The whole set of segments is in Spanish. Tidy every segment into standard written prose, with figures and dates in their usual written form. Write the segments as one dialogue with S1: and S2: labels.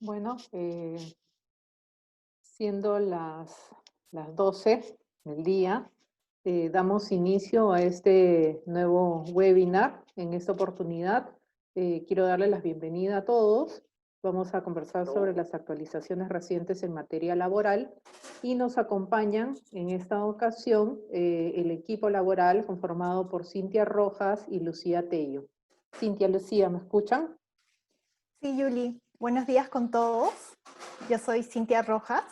S1: Bueno, siendo las 12 del día, damos inicio a este nuevo webinar. En esta oportunidad, quiero darle la bienvenida a todos. Vamos a conversar sobre las actualizaciones recientes en materia laboral y nos acompañan en esta ocasión el equipo laboral conformado por Cintia Rojas y Lucía Tello. Cintia, Lucía, ¿me escuchan?
S2: Sí, Yuli, buenos días con todos. Yo soy Cintia Rojas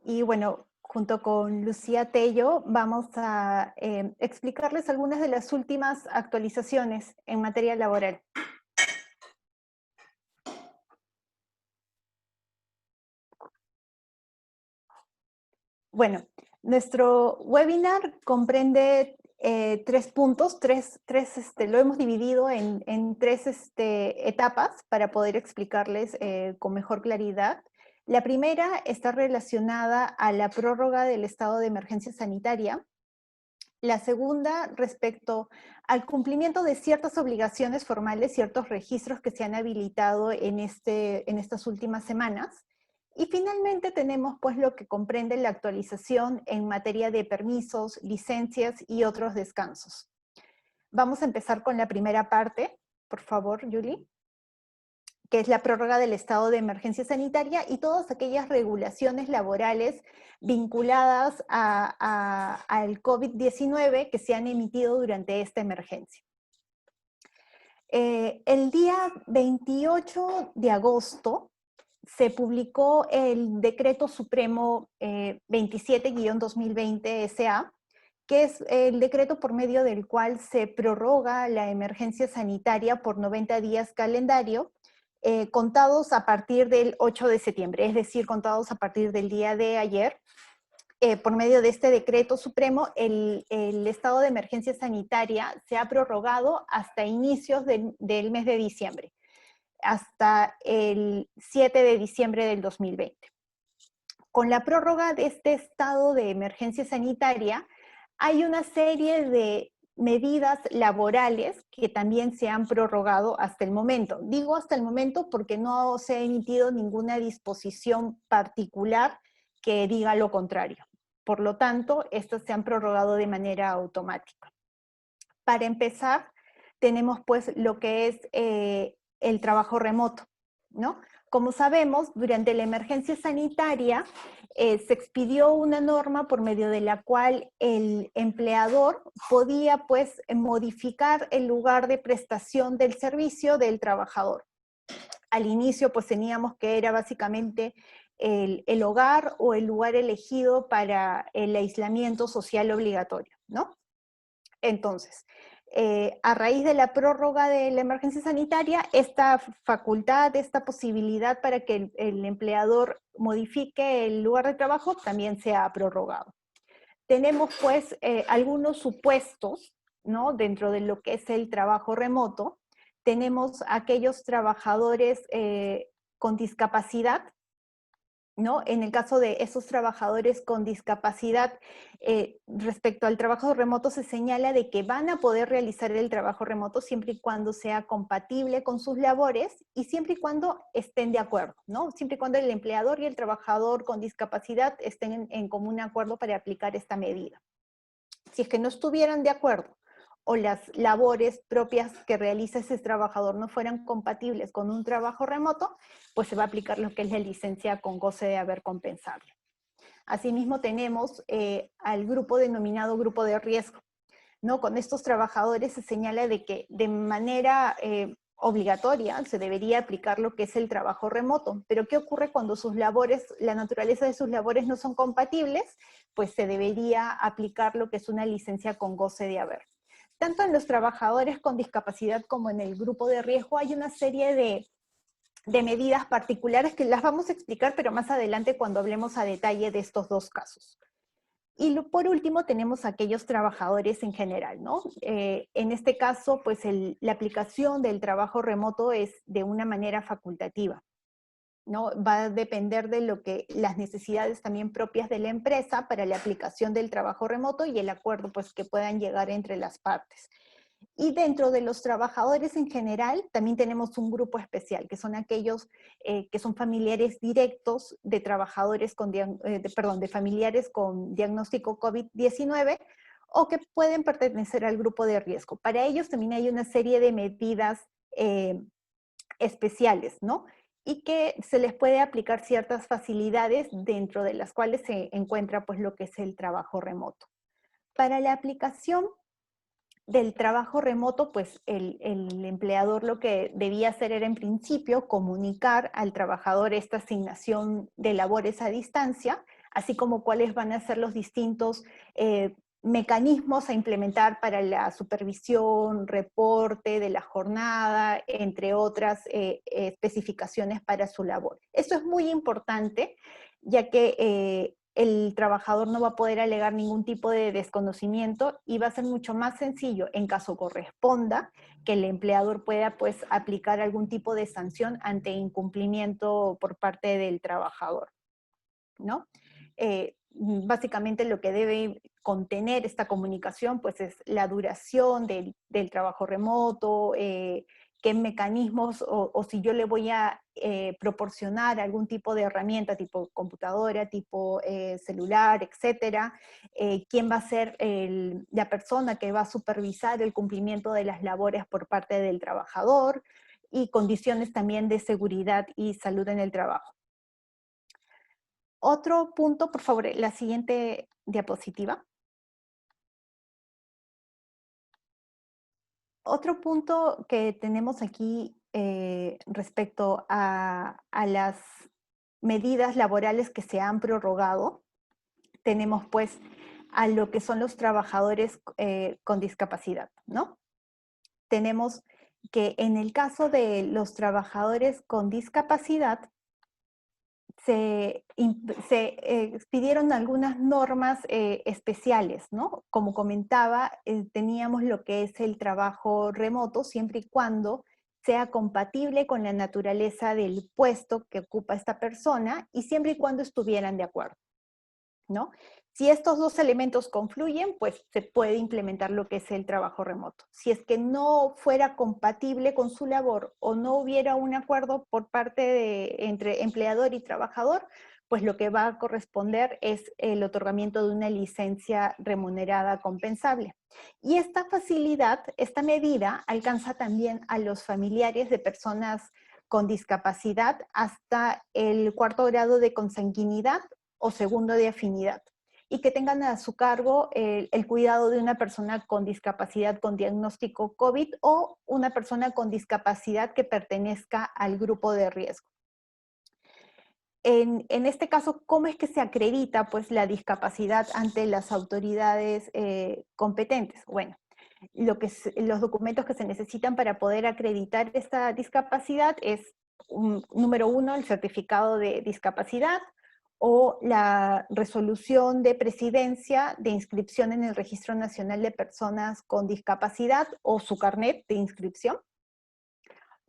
S2: y bueno, junto con Lucía Tello vamos a explicarles algunas de las últimas actualizaciones en materia laboral. Bueno, nuestro webinar comprende tres puntos, lo hemos dividido en tres etapas para poder explicarles con mejor claridad. La primera está relacionada a la prórroga del estado de emergencia sanitaria. La segunda, respecto al cumplimiento de ciertas obligaciones formales, ciertos registros que se han habilitado en estas últimas semanas. Y finalmente tenemos pues lo que comprende la actualización en materia de permisos, licencias y otros descansos. Vamos a empezar con la primera parte, por favor, Julie, que es la prórroga del estado de emergencia sanitaria y todas aquellas regulaciones laborales vinculadas al COVID-19 que se han emitido durante esta emergencia. El día 28 de agosto se publicó el Decreto Supremo 27-2020 SA, que es el decreto por medio del cual se prorroga la emergencia sanitaria por 90 días calendario, contados a partir del 8 de septiembre, es decir, contados a partir del día de ayer. Por medio de este decreto supremo, el estado de emergencia sanitaria se ha prorrogado hasta inicios del mes de diciembre, hasta el 7 de diciembre del 2020. Con la prórroga de este estado de emergencia sanitaria, hay una serie de medidas laborales que también se han prorrogado hasta el momento. Digo hasta el momento porque no se ha emitido ninguna disposición particular que diga lo contrario. Por lo tanto, estas se han prorrogado de manera automática. Para empezar, tenemos pues lo que es el trabajo remoto, ¿no? Como sabemos, durante la emergencia sanitaria se expidió una norma por medio de la cual el empleador podía pues modificar el lugar de prestación del servicio del trabajador. Al inicio pues teníamos que era básicamente el hogar o el lugar elegido para el aislamiento social obligatorio, ¿no? Entonces, a raíz de la prórroga de la emergencia sanitaria, esta facultad, esta posibilidad para que el empleador modifique el lugar de trabajo también se ha prorrogado. Tenemos pues algunos supuestos, ¿no? Dentro de lo que es el trabajo remoto. Tenemos aquellos trabajadores con discapacidad, ¿no? En el caso de esos trabajadores con discapacidad, respecto al trabajo remoto se señala de que van a poder realizar el trabajo remoto siempre y cuando sea compatible con sus labores y siempre y cuando estén de acuerdo, ¿no? Siempre y cuando el empleador y el trabajador con discapacidad estén en común acuerdo para aplicar esta medida. Si es que no estuvieran de acuerdo o las labores propias que realiza ese trabajador no fueran compatibles con un trabajo remoto, pues se va a aplicar lo que es la licencia con goce de haber compensable. Asimismo tenemos al grupo denominado grupo de riesgo, ¿no? Con estos trabajadores se señala de que de manera obligatoria se debería aplicar lo que es el trabajo remoto, pero ¿qué ocurre cuando sus labores, la naturaleza de sus labores no son compatibles? Pues se debería aplicar lo que es una licencia con goce de haber. Tanto en los trabajadores con discapacidad como en el grupo de riesgo hay una serie de medidas particulares que las vamos a explicar, pero más adelante cuando hablemos a detalle de estos dos casos. Y por último tenemos aquellos trabajadores en general, ¿no? En este caso, pues la aplicación del trabajo remoto es de una manera facultativa, ¿no? Va a depender de lo que las necesidades también propias de la empresa para la aplicación del trabajo remoto y el acuerdo pues que puedan llegar entre las partes. Y dentro de los trabajadores en general, también tenemos un grupo especial, que son aquellos que son familiares directos de trabajadores de familiares con diagnóstico COVID-19 o que pueden pertenecer al grupo de riesgo. Para ellos también hay una serie de medidas especiales, ¿no? Y que se les puede aplicar ciertas facilidades dentro de las cuales se encuentra pues lo que es el trabajo remoto. Para la aplicación del trabajo remoto, pues el empleador lo que debía hacer era en principio comunicar al trabajador esta asignación de labores a distancia, así como cuáles van a ser los distintos mecanismos a implementar para la supervisión, reporte de la jornada, entre otras especificaciones para su labor. Esto es muy importante, ya que el trabajador no va a poder alegar ningún tipo de desconocimiento y va a ser mucho más sencillo, en caso corresponda, que el empleador pueda pues aplicar algún tipo de sanción ante incumplimiento por parte del trabajador, ¿no? Básicamente lo que debe contener esta comunicación pues es la duración del trabajo remoto, qué mecanismos o si yo le voy a proporcionar algún tipo de herramienta tipo computadora, tipo celular, etcétera, quién va a ser la persona que va a supervisar el cumplimiento de las labores por parte del trabajador y condiciones también de seguridad y salud en el trabajo. Otro punto, por favor, la siguiente diapositiva. Otro punto que tenemos aquí respecto a las medidas laborales que se han prorrogado, tenemos pues a lo que son los trabajadores con discapacidad, ¿no? Tenemos que en el caso de los trabajadores con discapacidad, se pidieron algunas normas especiales, ¿no? Como comentaba, teníamos lo que es el trabajo remoto, siempre y cuando sea compatible con la naturaleza del puesto que ocupa esta persona y siempre y cuando estuvieran de acuerdo, ¿no? Si estos dos elementos confluyen, pues se puede implementar lo que es el trabajo remoto. Si es que no fuera compatible con su labor o no hubiera un acuerdo por parte entre empleador y trabajador, pues lo que va a corresponder es el otorgamiento de una licencia remunerada compensable. Y esta facilidad, esta medida, alcanza también a los familiares de personas con discapacidad hasta el 4º grado de consanguinidad o 2º de afinidad, y que tengan a su cargo el cuidado de una persona con discapacidad con diagnóstico COVID o una persona con discapacidad que pertenezca al grupo de riesgo. En este caso, ¿cómo es que se acredita pues, la discapacidad ante las autoridades competentes? Bueno, los documentos que se necesitan para poder acreditar esta discapacidad es, número 1, el certificado de discapacidad, o la resolución de presidencia de inscripción en el Registro Nacional de Personas con Discapacidad o su carnet de inscripción,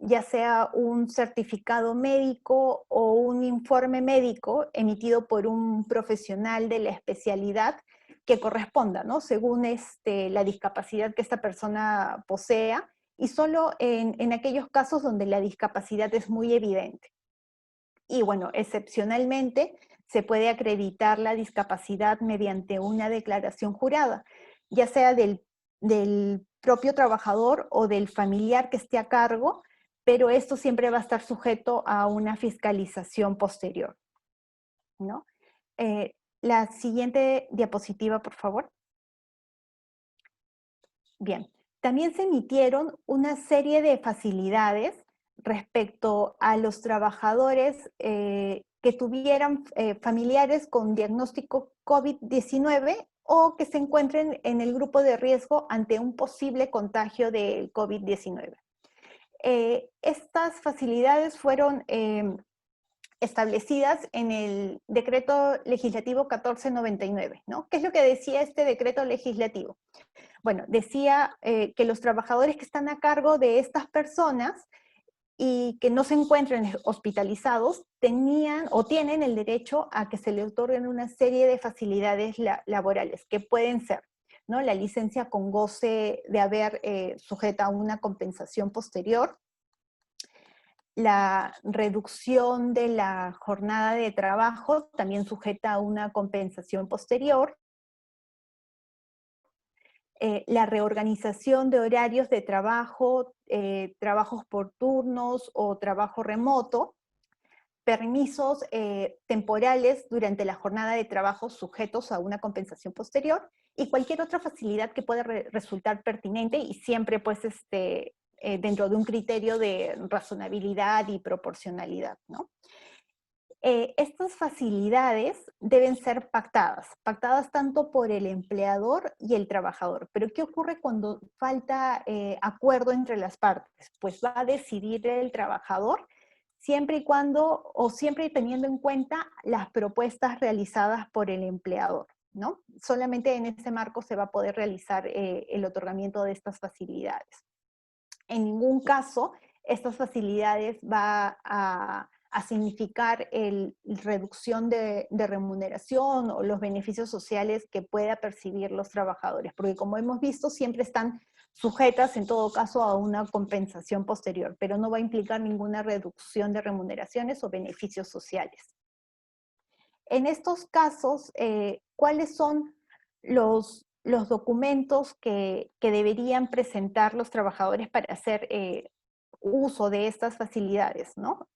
S2: ya sea un certificado médico o un informe médico emitido por un profesional de la especialidad que corresponda, ¿no? Según la discapacidad que esta persona posea, y solo en aquellos casos donde la discapacidad es muy evidente. Y bueno, excepcionalmente se puede acreditar la discapacidad mediante una declaración jurada, ya sea del propio trabajador o del familiar que esté a cargo, pero esto siempre va a estar sujeto a una fiscalización posterior, ¿no? La siguiente diapositiva, por favor. Bien, también se emitieron una serie de facilidades respecto a los trabajadores que tuvieran familiares con diagnóstico COVID-19 o que se encuentren en el grupo de riesgo ante un posible contagio del COVID-19. Estas facilidades fueron establecidas en el Decreto Legislativo 1499, ¿no? ¿Qué es lo que decía este decreto legislativo? Bueno, decía que los trabajadores que están a cargo de estas personas y que no se encuentren hospitalizados tenían o tienen el derecho a que se les otorguen una serie de facilidades laborales, que pueden ser, ¿no? La licencia con goce de haber sujeta a una compensación posterior, la reducción de la jornada de trabajo, también sujeta a una compensación posterior, la reorganización de horarios de trabajo, trabajos por turnos o trabajo remoto, permisos temporales durante la jornada de trabajo sujetos a una compensación posterior y cualquier otra facilidad que pueda resultar pertinente y siempre pues dentro de un criterio de razonabilidad y proporcionalidad, ¿no? Estas facilidades deben ser pactadas tanto por el empleador y el trabajador. Pero ¿qué ocurre cuando falta acuerdo entre las partes? Pues va a decidir el trabajador siempre y cuando, o siempre teniendo en cuenta las propuestas realizadas por el empleador, ¿no? Solamente en ese marco se va a poder realizar el otorgamiento de estas facilidades. En ningún caso, estas facilidades va a significar reducción de remuneración o los beneficios sociales que pueda percibir los trabajadores, porque como hemos visto, siempre están sujetas en todo caso a una compensación posterior, pero no va a implicar ninguna reducción de remuneraciones o beneficios sociales. En estos casos, ¿cuáles son los documentos que deberían presentar los trabajadores para hacer uso de estas facilidades, ¿no?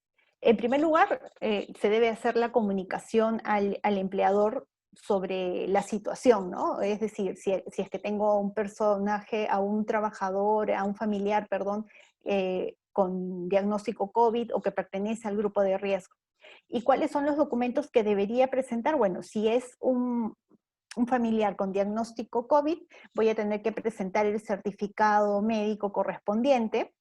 S2: En primer lugar, se debe hacer la comunicación al empleador sobre la situación, ¿no? Es decir, si es que tengo a un personaje, a un trabajador, a un familiar, perdón, con diagnóstico COVID o que pertenece al grupo de riesgo. ¿Y cuáles son los documentos que debería presentar? Bueno, si es un familiar con diagnóstico COVID, voy a tener que presentar el certificado médico correspondiente.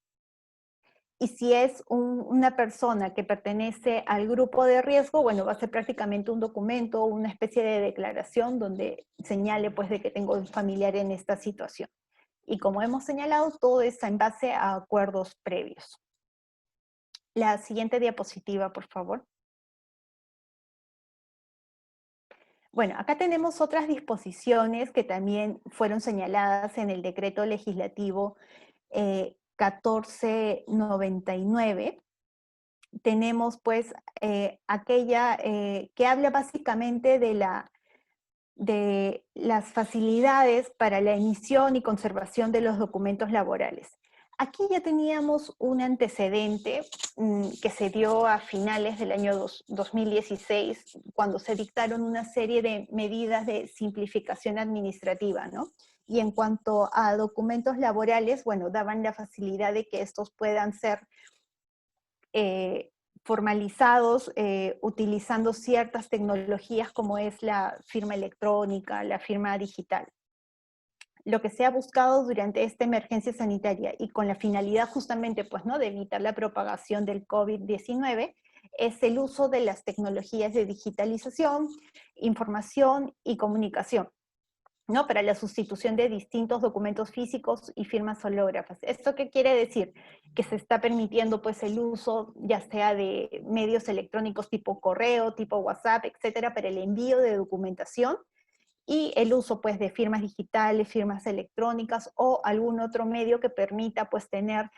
S2: Y si es una persona que pertenece al grupo de riesgo, bueno, va a ser prácticamente un documento, una especie de declaración donde señale pues de que tengo un familiar en esta situación. Y como hemos señalado, todo está en base a acuerdos previos. La siguiente diapositiva, por favor. Bueno, acá tenemos otras disposiciones que también fueron señaladas en el decreto legislativo 1499. Tenemos pues aquella que habla básicamente de las facilidades para la emisión y conservación de los documentos laborales. Aquí ya teníamos un antecedente que se dio a finales del año 2016, cuando se dictaron una serie de medidas de simplificación administrativa, ¿no? Y en cuanto a documentos laborales, bueno, daban la facilidad de que estos puedan ser formalizados utilizando ciertas tecnologías como es la firma electrónica, la firma digital. Lo que se ha buscado durante esta emergencia sanitaria y con la finalidad justamente pues, ¿no? de evitar la propagación del COVID-19 es el uso de las tecnologías de digitalización, información y comunicación, ¿no? Para la sustitución de distintos documentos físicos y firmas hológrafas. ¿Esto qué quiere decir? Que se está permitiendo pues, el uso ya sea de medios electrónicos tipo correo, tipo WhatsApp, etcétera, para el envío de documentación y el uso pues de firmas digitales, firmas electrónicas o algún otro medio que permita pues tener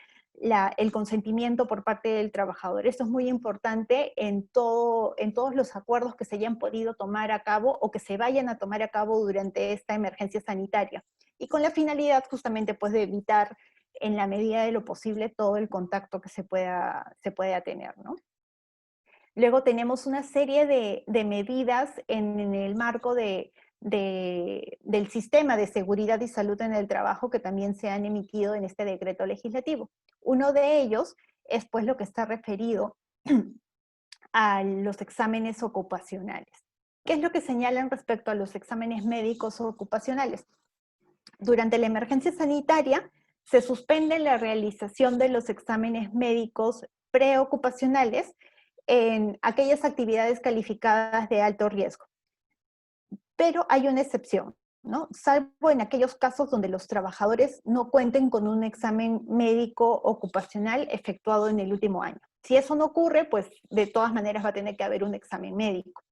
S2: el consentimiento por parte del trabajador. Esto es muy importante en todos los acuerdos que se hayan podido tomar a cabo o que se vayan a tomar a cabo durante esta emergencia sanitaria. Y con la finalidad justamente pues de evitar en la medida de lo posible todo el contacto que se pueda tener, ¿no? Luego tenemos una serie de medidas en el marco del sistema de seguridad y salud en el trabajo que también se han emitido en este decreto legislativo. Uno de ellos es pues lo que está referido a los exámenes ocupacionales. ¿Qué es lo que señalan respecto a los exámenes médicos ocupacionales? Durante la emergencia sanitaria se suspende la realización de los exámenes médicos preocupacionales en aquellas actividades calificadas de alto riesgo. Pero hay una excepción, ¿no? Salvo en aquellos casos donde los trabajadores no cuenten con un examen médico ocupacional efectuado en el último año. Si eso no ocurre, pues de todas maneras va a tener que haber un examen médico.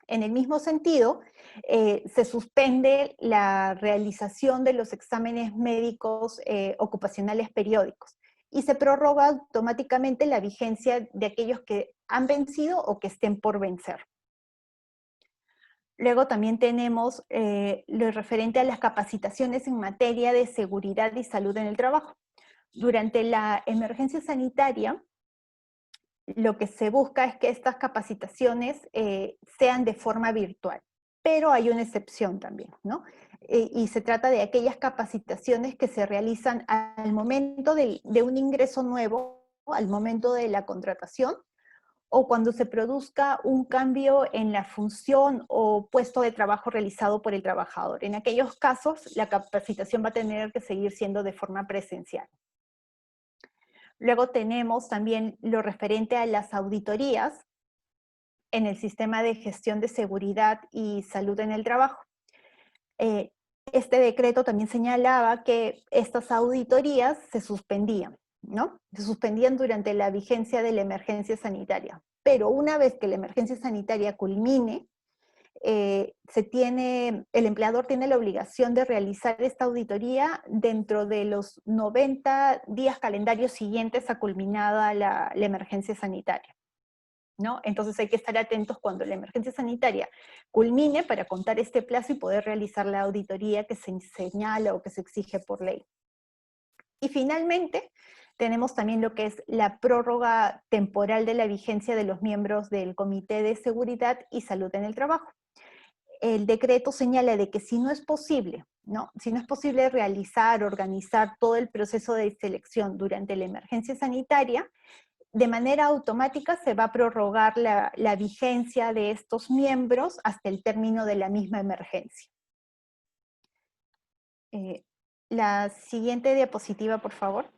S2: En el mismo sentido, se suspende la realización de los exámenes médicos ocupacionales periódicos y se prorroga automáticamente la vigencia de aquellos que han vencido o que estén por vencer. Luego también tenemos lo referente a las capacitaciones en materia de seguridad y salud en el trabajo. Durante la emergencia sanitaria, lo que se busca es que estas capacitaciones sean de forma virtual, pero hay una excepción también, ¿no? Y se trata de aquellas capacitaciones que se realizan al momento de un ingreso nuevo, al momento de la contratación, o cuando se produzca un cambio en la función o puesto de trabajo realizado por el trabajador. En aquellos casos, la capacitación va a tener que seguir siendo de forma presencial. Luego tenemos también lo referente a las auditorías en el sistema de gestión de seguridad y salud en el trabajo. Este decreto también señalaba que estas auditorías se suspendían, ¿no? Se suspendían durante la vigencia de la emergencia sanitaria. Pero una vez que la emergencia sanitaria culmine, el empleador tiene la obligación de realizar esta auditoría dentro de los 90 días calendarios siguientes a culminada la emergencia sanitaria, ¿no? Entonces hay que estar atentos cuando la emergencia sanitaria culmine para contar este plazo y poder realizar la auditoría que se señala o que se exige por ley. Y finalmente, tenemos también lo que es la prórroga temporal de la vigencia de los miembros del Comité de Seguridad y Salud en el Trabajo. El decreto señala de que si no es posible, ¿no? Si no es posible realizar, organizar todo el proceso de selección durante la emergencia sanitaria, de manera automática se va a prorrogar la vigencia de estos miembros hasta el término de la misma emergencia. La siguiente diapositiva, por favor.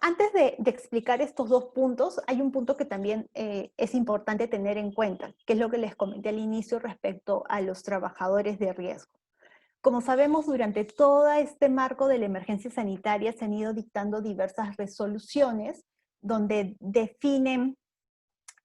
S2: Antes de explicar estos dos puntos, hay un punto que también es importante tener en cuenta, que es lo que les comenté al inicio respecto a los trabajadores de riesgo. Como sabemos, durante todo este marco de la emergencia sanitaria se han ido dictando diversas resoluciones donde definen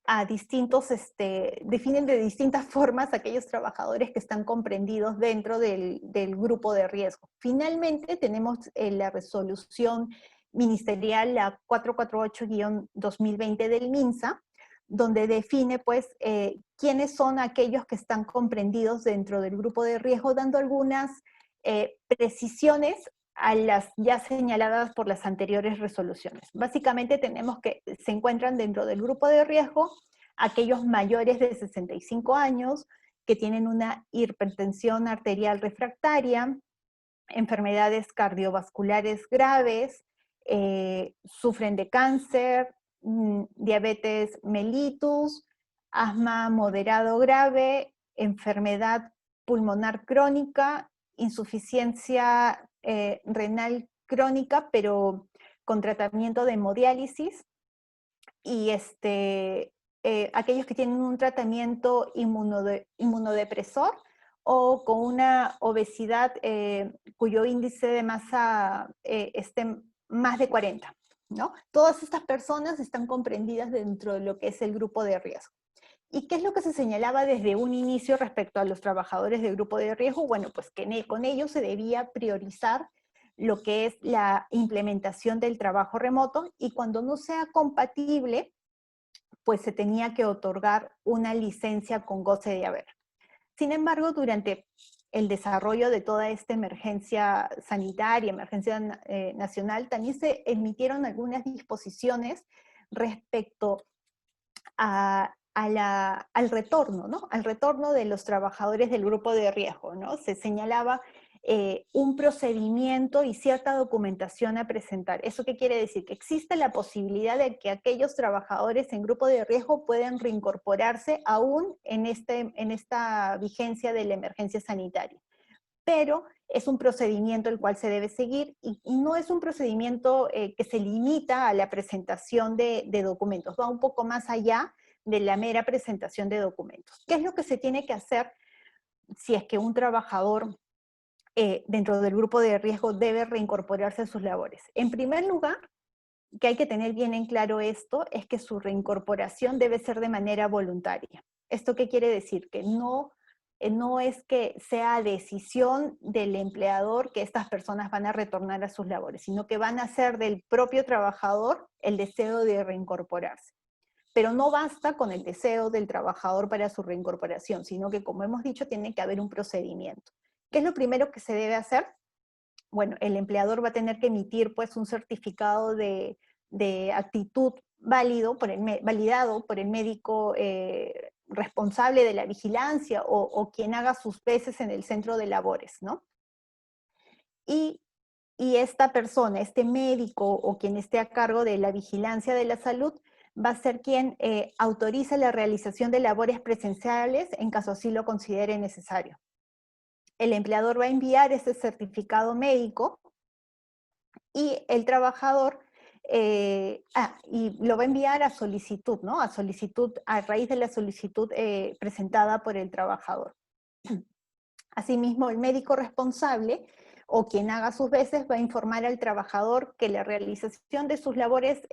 S2: de distintas formas aquellos trabajadores que están comprendidos dentro del grupo de riesgo. Finalmente tenemos la resolución ministerial, la 448-2020 del MINSA, donde define pues quiénes son aquellos que están comprendidos dentro del grupo de riesgo, dando algunas precisiones a las ya señaladas por las anteriores resoluciones. Básicamente tenemos que se encuentran dentro del grupo de riesgo aquellos mayores de 65 años que tienen una hipertensión arterial refractaria, enfermedades cardiovasculares graves, sufren de cáncer, diabetes mellitus, asma moderado grave, enfermedad pulmonar crónica, insuficiencia renal crónica, pero con tratamiento de hemodiálisis, y aquellos que tienen un tratamiento inmunodepresor o con una obesidad cuyo índice de masa esté más de 40, ¿no? Todas estas personas están comprendidas dentro de lo que es el grupo de riesgo. ¿Y qué es lo que se señalaba desde un inicio respecto a los trabajadores del grupo de riesgo? Bueno, pues que con ellos se debía priorizar lo que es la implementación del trabajo remoto, y cuando no sea compatible, pues se tenía que otorgar una licencia con goce de haber. Sin embargo, durante el desarrollo de toda esta emergencia sanitaria, emergencia nacional, también se emitieron algunas disposiciones respecto al retorno, ¿no? Al retorno de los trabajadores del grupo de riesgo, ¿no? Se señalaba un procedimiento y cierta documentación a presentar. ¿Eso qué quiere decir? Que existe la posibilidad de que aquellos trabajadores en grupo de riesgo puedan reincorporarse aún en esta vigencia de la emergencia sanitaria. Pero es un procedimiento el cual se debe seguir y no es un procedimiento que se limita a la presentación de documentos, va un poco más allá de la mera presentación de documentos. ¿Qué es lo que se tiene que hacer si es que un trabajador dentro del grupo de riesgo debe reincorporarse a sus labores? En primer lugar, que hay que tener bien en claro esto es que su reincorporación debe ser de manera voluntaria. ¿Esto qué quiere decir? Que no es que sea decisión del empleador que estas personas van a retornar a sus labores, sino que van a ser del propio trabajador el deseo de reincorporarse. Pero no basta con el deseo del trabajador para su reincorporación, sino que, como hemos dicho, tiene que haber un procedimiento. ¿Qué es lo primero que se debe hacer? Bueno, el empleador va a tener que emitir pues un certificado de actitud validado por el médico responsable de la vigilancia o quien haga sus veces en el centro de labores, ¿no? Y esta persona, este médico o quien esté a cargo de la vigilancia de la salud, va a ser quien autoriza la realización de labores presenciales en caso así lo considere necesario. El empleador va a enviar ese certificado médico y el trabajador y lo va a enviar a solicitud, ¿no? A raíz de la solicitud presentada por el trabajador. Asimismo, el médico responsable o quien haga sus veces va a informar al trabajador que la realización de sus labores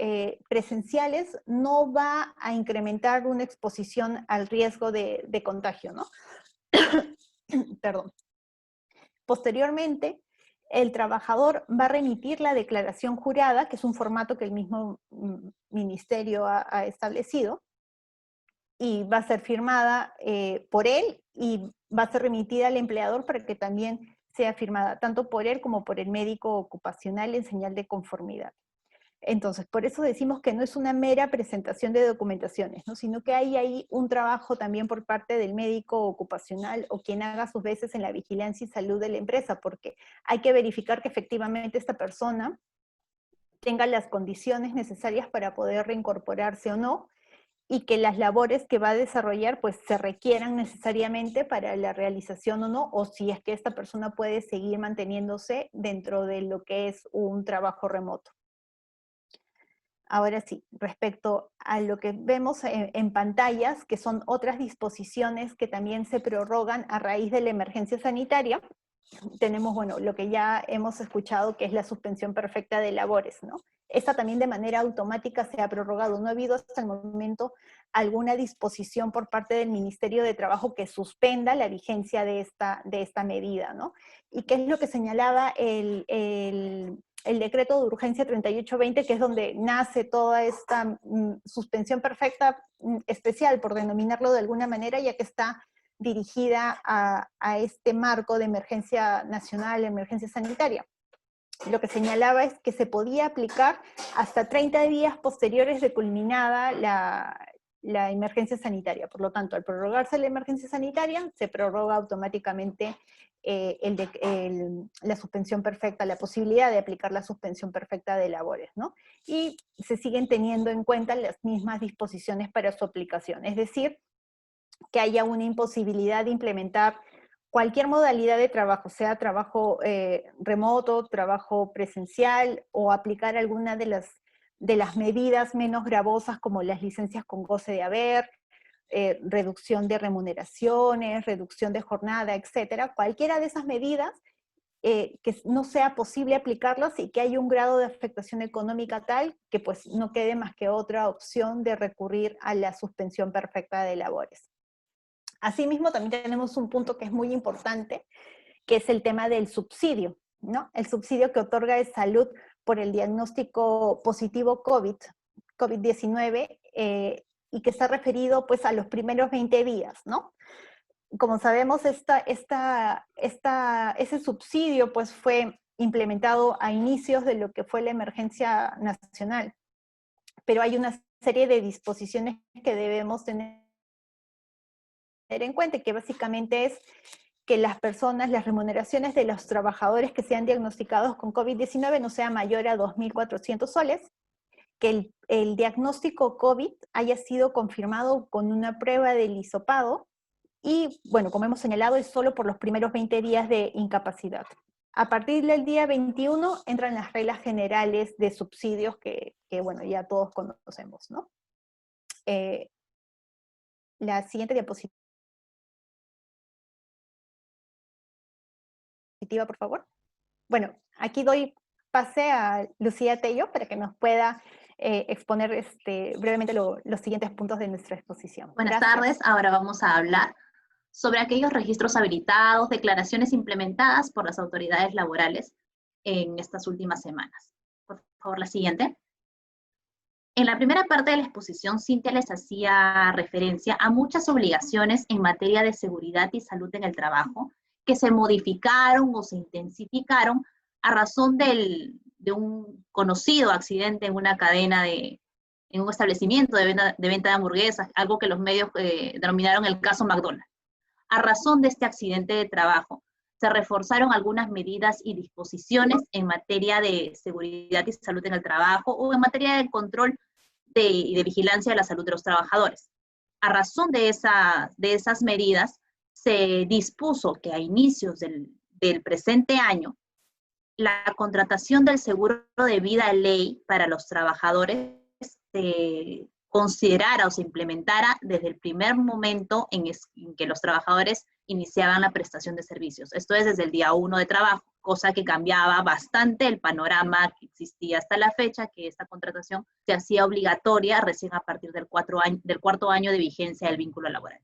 S2: presenciales no va a incrementar una exposición al riesgo de contagio, ¿no? Perdón. Posteriormente, el trabajador va a remitir la declaración jurada, que es un formato que el mismo ministerio ha establecido, y va a ser firmada por él y va a ser remitida al empleador para que también sea firmada tanto por él como por el médico ocupacional en señal de conformidad. Entonces, por eso decimos que no es una mera presentación de documentaciones, ¿no? Sino que hay ahí un trabajo también por parte del médico ocupacional o quien haga sus veces en la vigilancia y salud de la empresa, porque hay que verificar que efectivamente esta persona tenga las condiciones necesarias para poder reincorporarse o no, y que las labores que va a desarrollar pues se requieran necesariamente para la realización o no, o si es que esta persona puede seguir manteniéndose dentro de lo que es un trabajo remoto. Ahora sí, respecto a lo que vemos en pantallas, que son otras disposiciones que también se prorrogan a raíz de la emergencia sanitaria, tenemos, bueno, lo que ya hemos escuchado, que es la suspensión perfecta de labores, ¿no? Esta también de manera automática se ha prorrogado. No ha habido hasta el momento alguna disposición por parte del Ministerio de Trabajo que suspenda la vigencia de esta medida, ¿no? ¿Y qué es lo que señalaba el decreto de urgencia 3820, que es donde nace toda esta suspensión perfecta especial, por denominarlo de alguna manera, ya que está dirigida a este marco de emergencia nacional, emergencia sanitaria? Lo que señalaba es que se podía aplicar hasta 30 días posteriores de culminada la emergencia sanitaria. Por lo tanto, al prorrogarse la emergencia sanitaria, se prorroga automáticamente la suspensión perfecta, la posibilidad de aplicar la suspensión perfecta de labores, ¿no? Y se siguen teniendo en cuenta las mismas disposiciones para su aplicación. Es decir, que haya una imposibilidad de implementar cualquier modalidad de trabajo, sea trabajo remoto, trabajo presencial, o aplicar alguna de las medidas menos gravosas como las licencias con goce de haber, reducción de remuneraciones, reducción de jornada, etcétera. Cualquiera de esas medidas que no sea posible aplicarlas y que haya un grado de afectación económica tal que pues no quede más que otra opción de recurrir a la suspensión perfecta de labores. Asimismo, también tenemos un punto que es muy importante, que es el tema del subsidio, ¿no? El subsidio que otorga el Salud por el diagnóstico positivo COVID-19, y que está referido pues a los primeros 20 días, ¿no? Como sabemos, ese subsidio pues fue implementado a inicios de lo que fue la emergencia nacional, pero hay una serie de disposiciones que debemos tener en cuenta, que básicamente es que las remuneraciones de los trabajadores que sean diagnosticados con COVID-19 no sea mayor a 2.400 soles, que el diagnóstico COVID haya sido confirmado con una prueba del hisopado, y, bueno, como hemos señalado, es solo por los primeros 20 días de incapacidad. A partir del día 21 entran las reglas generales de subsidios que bueno, ya todos conocemos, ¿no? La siguiente diapositiva, por favor. Bueno, aquí doy pase a Lucía Tello para que nos pueda exponer brevemente los siguientes puntos de nuestra exposición.
S3: Buenas
S2: Gracias.
S3: tardes, ahora vamos a hablar sobre aquellos registros habilitados, declaraciones implementadas por las autoridades laborales en estas últimas semanas. Por favor, la siguiente. En la primera parte de la exposición, Cintia les hacía referencia a muchas obligaciones en materia de seguridad y salud en el trabajo que se modificaron o se intensificaron a razón de un conocido accidente en una cadena en un establecimiento de venta de hamburguesas, algo que los medios denominaron el caso McDonald's. A razón de este accidente de trabajo, se reforzaron algunas medidas y disposiciones en materia de seguridad y salud en el trabajo o en materia de control y de vigilancia de la salud de los trabajadores. A razón de esas medidas, se dispuso que a inicios del presente año, la contratación del seguro de vida ley para los trabajadores se considerara o se implementara desde el primer momento en que los trabajadores iniciaban la prestación de servicios. Esto es desde el día 1 de trabajo, cosa que cambiaba bastante el panorama que existía hasta la fecha, que esta contratación se hacía obligatoria recién a partir del cuarto año de vigencia del vínculo laboral.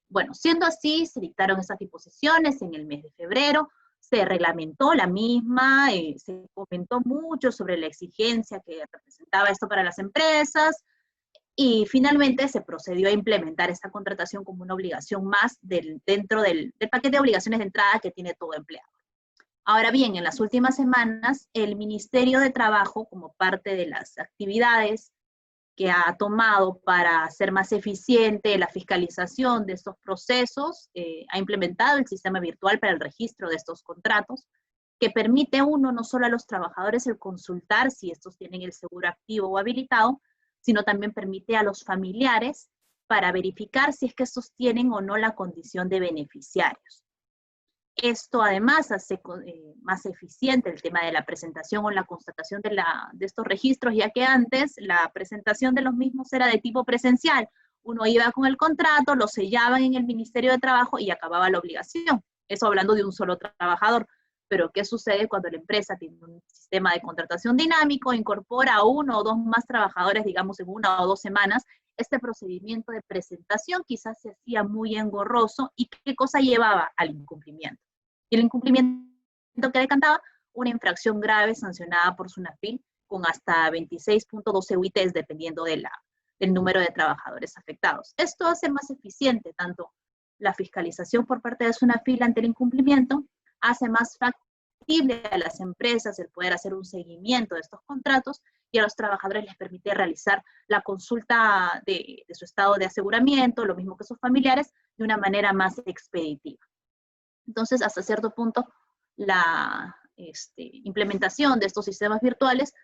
S3: Bueno, siendo así, se dictaron esas disposiciones en el mes de febrero, se reglamentó la misma, se comentó mucho sobre la exigencia que representaba esto para las empresas, y finalmente se procedió a implementar esta contratación como una obligación más dentro del paquete de obligaciones de entrada que tiene todo empleado. Ahora bien, en las últimas semanas, el Ministerio de Trabajo, como parte de las actividades que ha tomado para hacer más eficiente la fiscalización de estos procesos, ha implementado el sistema virtual para el registro de estos contratos, que permite no solo a los trabajadores el consultar si estos tienen el seguro activo o habilitado, sino también permite a los familiares para verificar si es que estos tienen o no la condición de beneficiarios. Esto además hace más eficiente el tema de la presentación o la constatación de estos registros, ya que antes la presentación de los mismos era de tipo presencial. Uno iba con el contrato, lo sellaban en el Ministerio de Trabajo y acababa la obligación. Eso hablando de un solo trabajador. Pero ¿qué sucede cuando la empresa tiene un sistema de contratación dinámico, incorpora a 1 o 2 más trabajadores, digamos en 1 o 2 semanas? Este procedimiento de presentación quizás se hacía muy engorroso y ¿qué cosa llevaba al incumplimiento? Y el incumplimiento que decantaba una infracción grave sancionada por SUNAFIL con hasta 26.12 UITs dependiendo del número de trabajadores afectados. Esto hace más eficiente tanto la fiscalización por parte de SUNAFIL ante el incumplimiento, hace más factible a las empresas el poder hacer un seguimiento de estos contratos y a los trabajadores les permite realizar la consulta de su estado de aseguramiento, lo mismo que sus familiares, de una manera más expeditiva. Entonces, hasta cierto punto, la implementación de estos sistemas virtuales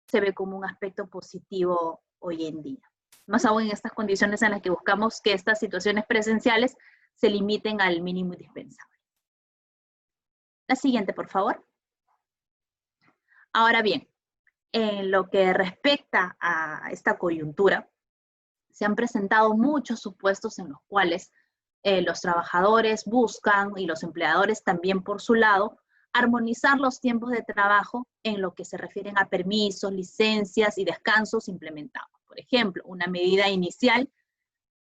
S3: se ve como un aspecto positivo hoy en día. Más aún en estas condiciones en las que buscamos que estas situaciones presenciales se limiten al mínimo indispensable. La siguiente, por favor. Ahora bien, en lo que respecta a esta coyuntura, se han presentado muchos supuestos en los cuales los trabajadores buscan, y los empleadores también por su lado, armonizar los tiempos de trabajo en lo que se refieren a permisos, licencias y descansos implementados. Por ejemplo, una medida inicial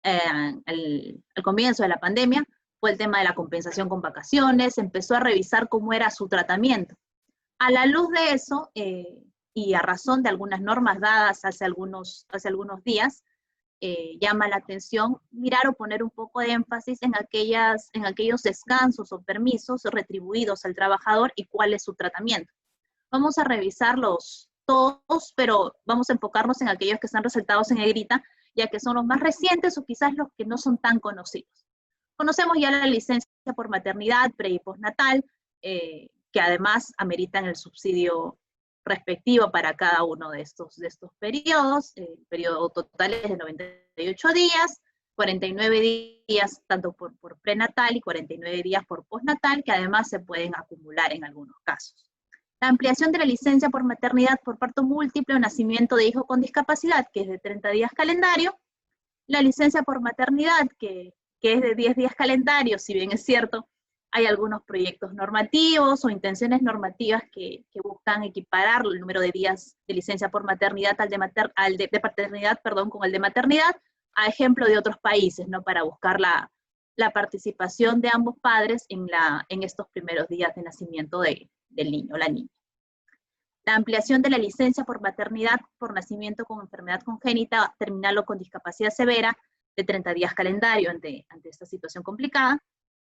S3: al comienzo de la pandemia fue el tema de la compensación con vacaciones, empezó a revisar cómo era su tratamiento. A la luz de eso, y a razón de algunas normas dadas hace algunos días, llama la atención mirar o poner un poco de énfasis en aquellos descansos o permisos retribuidos al trabajador y cuál es su tratamiento. Vamos a revisarlos todos, pero vamos a enfocarnos en aquellos que están resaltados en negrita, ya que son los más recientes o quizás los que no son tan conocidos. Conocemos ya la licencia por maternidad, pre y postnatal, que además ameritan el subsidio respectivo para cada uno de estos periodos. El periodo total es de 98 días, 49 días tanto por prenatal y 49 días por postnatal, que además se pueden acumular en algunos casos. La ampliación de la licencia por maternidad por parto múltiple o nacimiento de hijo con discapacidad, que es de 30 días calendario. La licencia por maternidad, que es de 10 días calendario, si bien es cierto, Hay algunos proyectos normativos o intenciones normativas que buscan equiparar el número de días de licencia por maternidad de paternidad, perdón, con el de maternidad, a ejemplo de otros países, ¿no? Para buscar la participación de ambos padres en estos primeros días de nacimiento del niño o la niña. La ampliación de la licencia por maternidad por nacimiento con enfermedad congénita, terminal o con discapacidad severa de 30 días calendario ante esta situación complicada.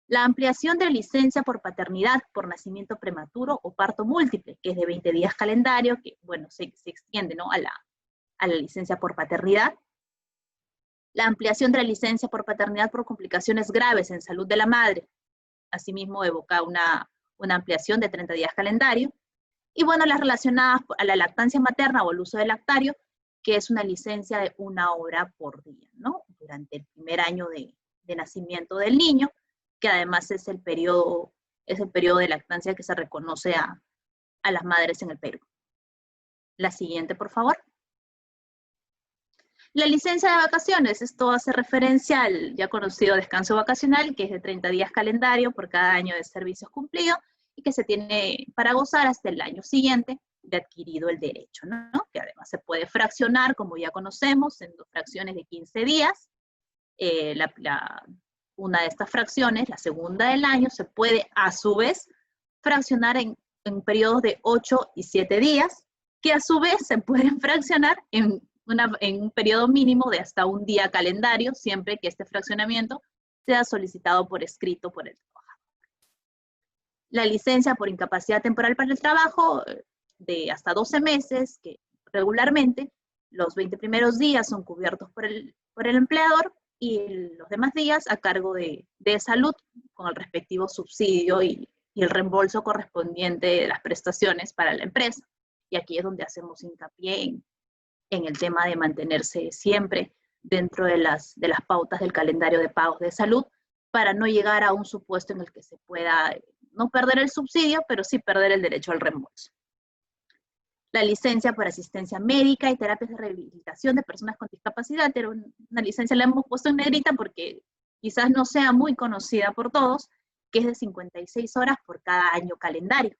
S3: La ampliación de la licencia por paternidad por nacimiento prematuro o parto múltiple, que es de 20 días calendario, que bueno, se extiende, ¿no? a la licencia por paternidad. La ampliación de la licencia por paternidad por complicaciones graves en salud de la madre. Asimismo, evoca una ampliación de 30 días calendario. Y bueno, las relacionadas a la lactancia materna o el uso del lactario, que es una licencia de 1 hora por día, ¿no? Durante el primer año de nacimiento del niño, que además es el periodo de lactancia que se reconoce a las madres en el Perú. La siguiente, por favor. La licencia de vacaciones, esto hace referencia al ya conocido descanso vacacional, que es de 30 días calendario por cada año de servicios cumplido, y que se tiene para gozar hasta el año siguiente de adquirido el derecho, ¿no? Que además se puede fraccionar, como ya conocemos, en 2 fracciones de 15 días. Una de estas fracciones, la segunda del año, se puede a su vez fraccionar en periodos de 8 y 7 días, que a su vez se pueden fraccionar en un periodo mínimo de hasta 1 día calendario, siempre que este fraccionamiento sea solicitado por escrito por el trabajador. La licencia por incapacidad temporal para el trabajo de hasta 12 meses, que regularmente los 20 primeros días son cubiertos por el empleador y los demás días a cargo de salud con el respectivo subsidio y el reembolso correspondiente de las prestaciones para la empresa. Y aquí es donde hacemos hincapié en el tema de mantenerse siempre dentro de las pautas del calendario de pagos de salud para no llegar a un supuesto en el que se pueda no perder el subsidio, pero sí perder el derecho al reembolso. La licencia por asistencia médica y terapias de rehabilitación de personas con discapacidad, era una licencia, la hemos puesto en negrita porque quizás no sea muy conocida por todos, que es de 56 horas por cada año calendario.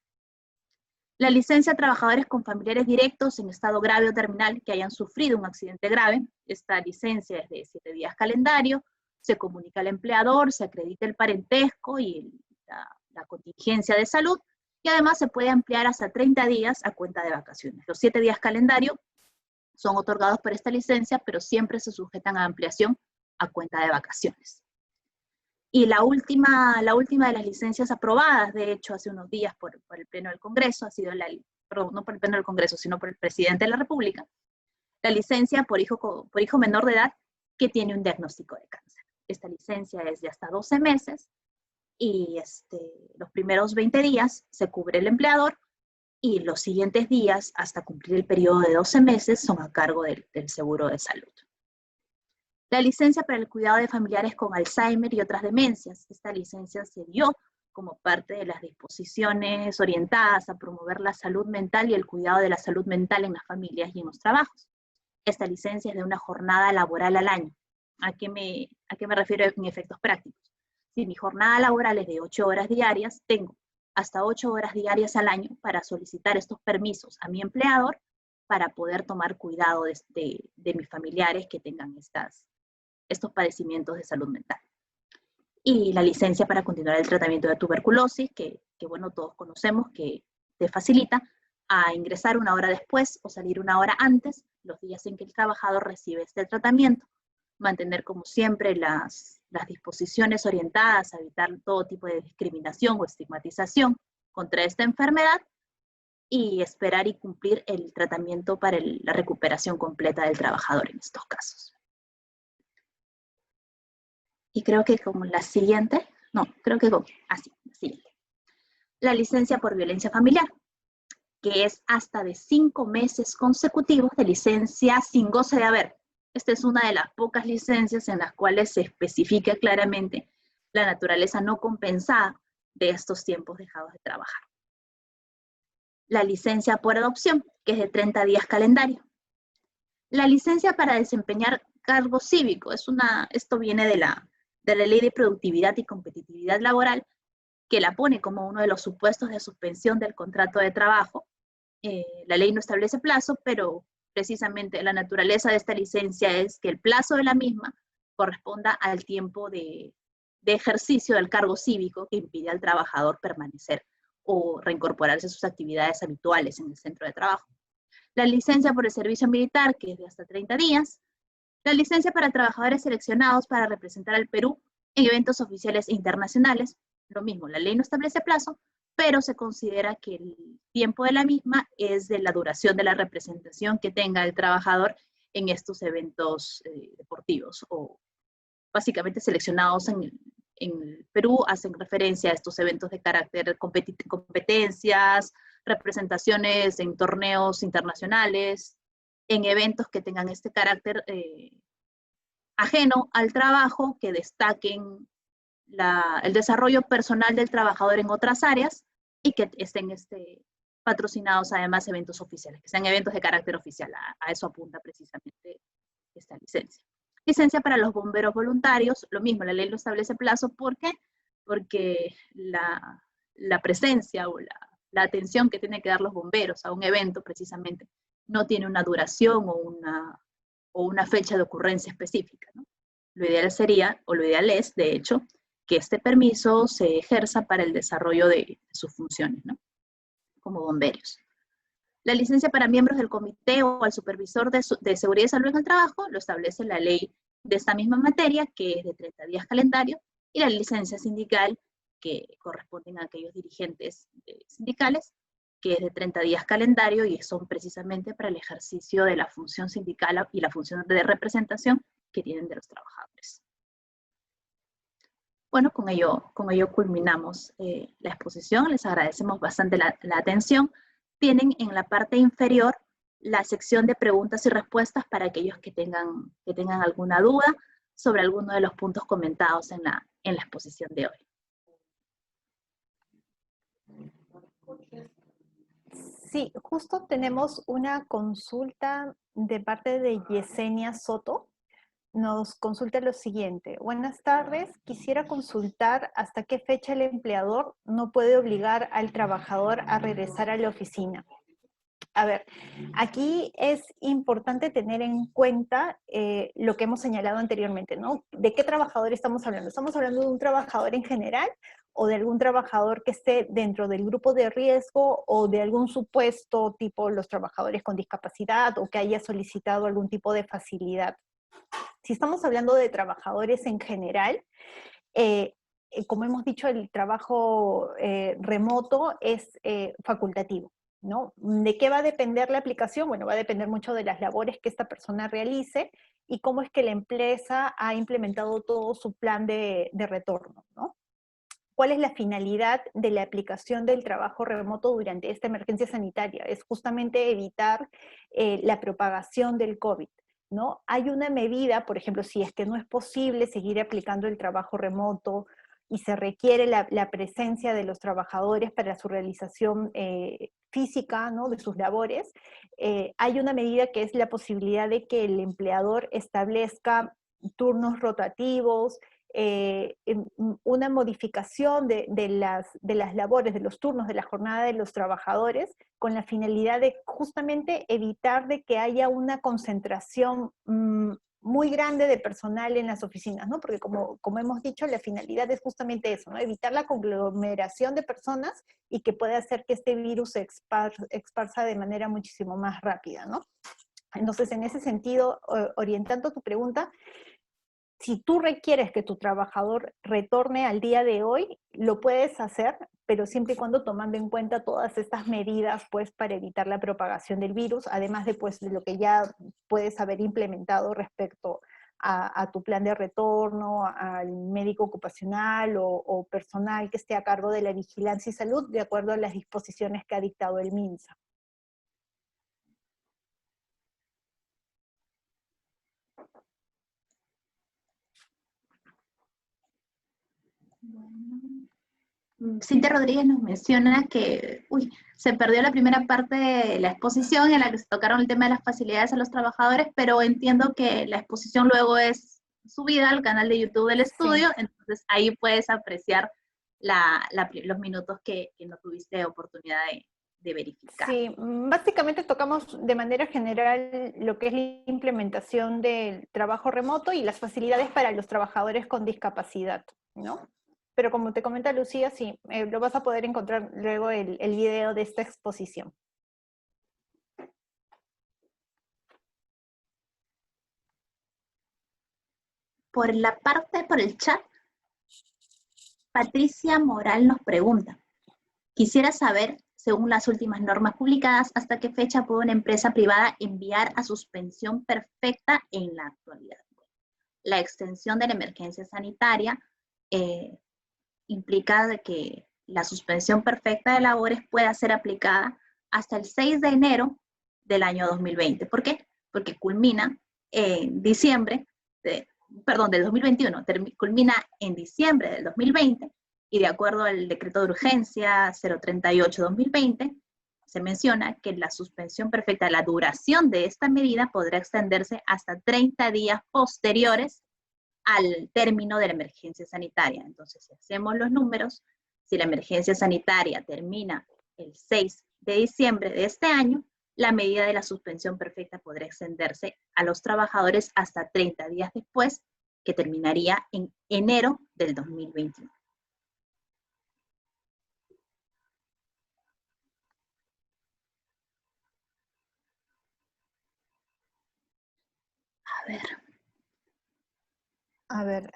S3: La licencia a trabajadores con familiares directos en estado grave o terminal que hayan sufrido un accidente grave, esta licencia es de 7 días calendario, se comunica al empleador, se acredita el parentesco y la contingencia de salud, y además se puede ampliar hasta 30 días a cuenta de vacaciones. Los 7 días calendario son otorgados por esta licencia, pero siempre se sujetan a ampliación a cuenta de vacaciones. Y la última de las licencias aprobadas, de hecho, hace unos días por el Pleno del Congreso, ha sido perdón, no por el Pleno del Congreso, sino por el Presidente de la República, la licencia por hijo menor de edad que tiene un diagnóstico de cáncer. Esta licencia es de hasta 12 meses, y los primeros 20 días se cubre el empleador y los siguientes días, hasta cumplir el periodo de 12 meses, son a cargo del seguro de salud. La licencia para el cuidado de familiares con Alzheimer y otras demencias. Esta licencia se dio como parte de las disposiciones orientadas a promover la salud mental y el cuidado de la salud mental en las familias y en los trabajos. Esta licencia es de una jornada laboral al año. ¿A qué me refiero en efectos prácticos? Si mi jornada laboral es de 8 horas diarias, tengo hasta 8 horas diarias al año para solicitar estos permisos a mi empleador para poder tomar cuidado de mis familiares que tengan estos padecimientos de salud mental. Y la licencia para continuar el tratamiento de tuberculosis, que bueno, todos conocemos, que te facilita a ingresar 1 hora después o salir 1 hora antes, los días en que el trabajador recibe este tratamiento. Mantener como siempre las disposiciones orientadas a evitar todo tipo de discriminación o estigmatización contra esta enfermedad y esperar y cumplir el tratamiento para la recuperación completa del trabajador en estos casos. Y creo que como la siguiente, no, creo que así, la siguiente. La licencia por violencia familiar, que es hasta de 5 meses consecutivos de licencia sin goce de haber. Esta es una de las pocas licencias en las cuales se especifica claramente la naturaleza no compensada de estos tiempos dejados de trabajar. La licencia por adopción, que es de 30 días calendario. La licencia para desempeñar cargo cívico, esto viene de la Ley de Productividad y Competitividad Laboral, que la pone como uno de los supuestos de suspensión del contrato de trabajo. La ley no establece plazo, pero precisamente la naturaleza de esta licencia es que el plazo de la misma corresponda al tiempo de ejercicio del cargo cívico que impide al trabajador permanecer o reincorporarse a sus actividades habituales en el centro de trabajo. La licencia por el servicio militar, que es de hasta 30 días. La licencia para trabajadores seleccionados para representar al Perú en eventos oficiales internacionales. Lo mismo, la ley no establece plazo, pero se considera que el tiempo de la misma es de la duración de la representación que tenga el trabajador en estos eventos deportivos, o básicamente seleccionados en el Perú, hacen referencia a estos eventos de carácter competencias, representaciones en torneos internacionales, en eventos que tengan este carácter ajeno al trabajo, que destaquen el desarrollo personal del trabajador en otras áreas y que estén patrocinados además eventos oficiales, que sean eventos de carácter oficial. A eso apunta precisamente esta licencia. Licencia para los bomberos voluntarios, lo mismo, la ley lo establece plazo. ¿Por qué? Porque la presencia o la atención que tienen que dar los bomberos a un evento precisamente no tiene una duración o una fecha de ocurrencia específica, ¿no? Lo ideal sería, o lo ideal es, de hecho, que este permiso se ejerza para el desarrollo de sus funciones, ¿no? Como bomberos. La licencia para miembros del comité o al supervisor de seguridad y salud en el trabajo lo establece la ley de esta misma materia, que es de 30 días calendario, y la licencia sindical, que corresponden a aquellos dirigentes sindicales, que es de 30 días calendario, y son precisamente para el ejercicio de la función sindical y la función de representación que tienen de los trabajadores. Bueno, con ello culminamos la exposición. Les agradecemos bastante la atención. Tienen en la parte inferior la sección de preguntas y respuestas para aquellos que tengan alguna duda sobre alguno de los puntos comentados en la exposición de hoy.
S2: Sí, justo tenemos una consulta de parte de Yesenia Soto. Nos consulta lo siguiente. Buenas tardes, quisiera consultar hasta qué fecha el empleador no puede obligar al trabajador a regresar a la oficina. A ver, aquí es importante tener en cuenta lo que hemos señalado anteriormente, ¿no? ¿De qué trabajador estamos hablando? ¿Estamos hablando de un trabajador en general o de algún trabajador que esté dentro del grupo de riesgo o de algún supuesto tipo los trabajadores con discapacidad o que haya solicitado algún tipo de facilidad? Si estamos hablando de trabajadores en general, como hemos dicho, el trabajo remoto es facultativo, ¿no? ¿De qué va a depender la aplicación? Bueno, va a depender mucho de las labores que esta persona realice y cómo es que la empresa ha implementado todo su plan de retorno, ¿no? ¿Cuál es la finalidad de la aplicación del trabajo remoto durante esta emergencia sanitaria? Es justamente evitar la propagación del COVID, ¿no? Hay una medida, por ejemplo, si es que no es posible seguir aplicando el trabajo remoto y se requiere la presencia de los trabajadores para su realización física, ¿no? De sus labores, hay una medida que es la posibilidad de que el empleador establezca turnos rotativos, una modificación de las labores, de los turnos de la jornada de los trabajadores, con la finalidad de justamente evitar de que haya una concentración muy grande de personal en las oficinas, ¿no? Porque como hemos dicho, la finalidad es justamente eso, ¿no? Evitar la conglomeración de personas y que pueda hacer que este virus se esparza de manera muchísimo más rápida, ¿no? Entonces, en ese sentido, orientando tu pregunta, si tú requieres que tu trabajador retorne al día de hoy, lo puedes hacer, pero siempre y cuando tomando en cuenta todas estas medidas, pues, para evitar la propagación del virus, además de, pues, de lo que ya puedes haber implementado respecto a tu plan de retorno, al médico ocupacional o personal que esté a cargo de la vigilancia y salud, de acuerdo a las disposiciones que ha dictado el MINSA.
S3: Cintia Rodríguez nos menciona que se perdió la primera parte de la exposición en la que se tocaron el tema de las facilidades a los trabajadores, pero entiendo que la exposición luego es subida al canal de YouTube del estudio, sí. Entonces ahí puedes apreciar los minutos que no tuviste oportunidad de verificar.
S2: Sí, básicamente tocamos de manera general lo que es la implementación del trabajo remoto y las facilidades para los trabajadores con discapacidad, ¿no? Pero como te comenta Lucía, sí, lo vas a poder encontrar luego el video de esta exposición.
S3: Por el chat, Patricia Moral nos pregunta, quisiera saber, según las últimas normas publicadas, ¿hasta qué fecha puede una empresa privada enviar a suspensión perfecta en la actualidad? La extensión de la emergencia sanitaria implica de que la suspensión perfecta de labores pueda ser aplicada hasta el 6 de enero del año 2020. ¿Por qué? Porque culmina en diciembre, del 2021, culmina en diciembre del 2020, y de acuerdo al decreto de urgencia 038-2020, se menciona que la suspensión perfecta, la duración de esta medida podrá extenderse hasta 30 días posteriores al término de la emergencia sanitaria. Entonces, si hacemos los números, si la emergencia sanitaria termina el 6 de diciembre de este año, la medida de la suspensión perfecta podrá extenderse a los trabajadores hasta 30 días después, que terminaría en enero del 2021.
S2: A ver,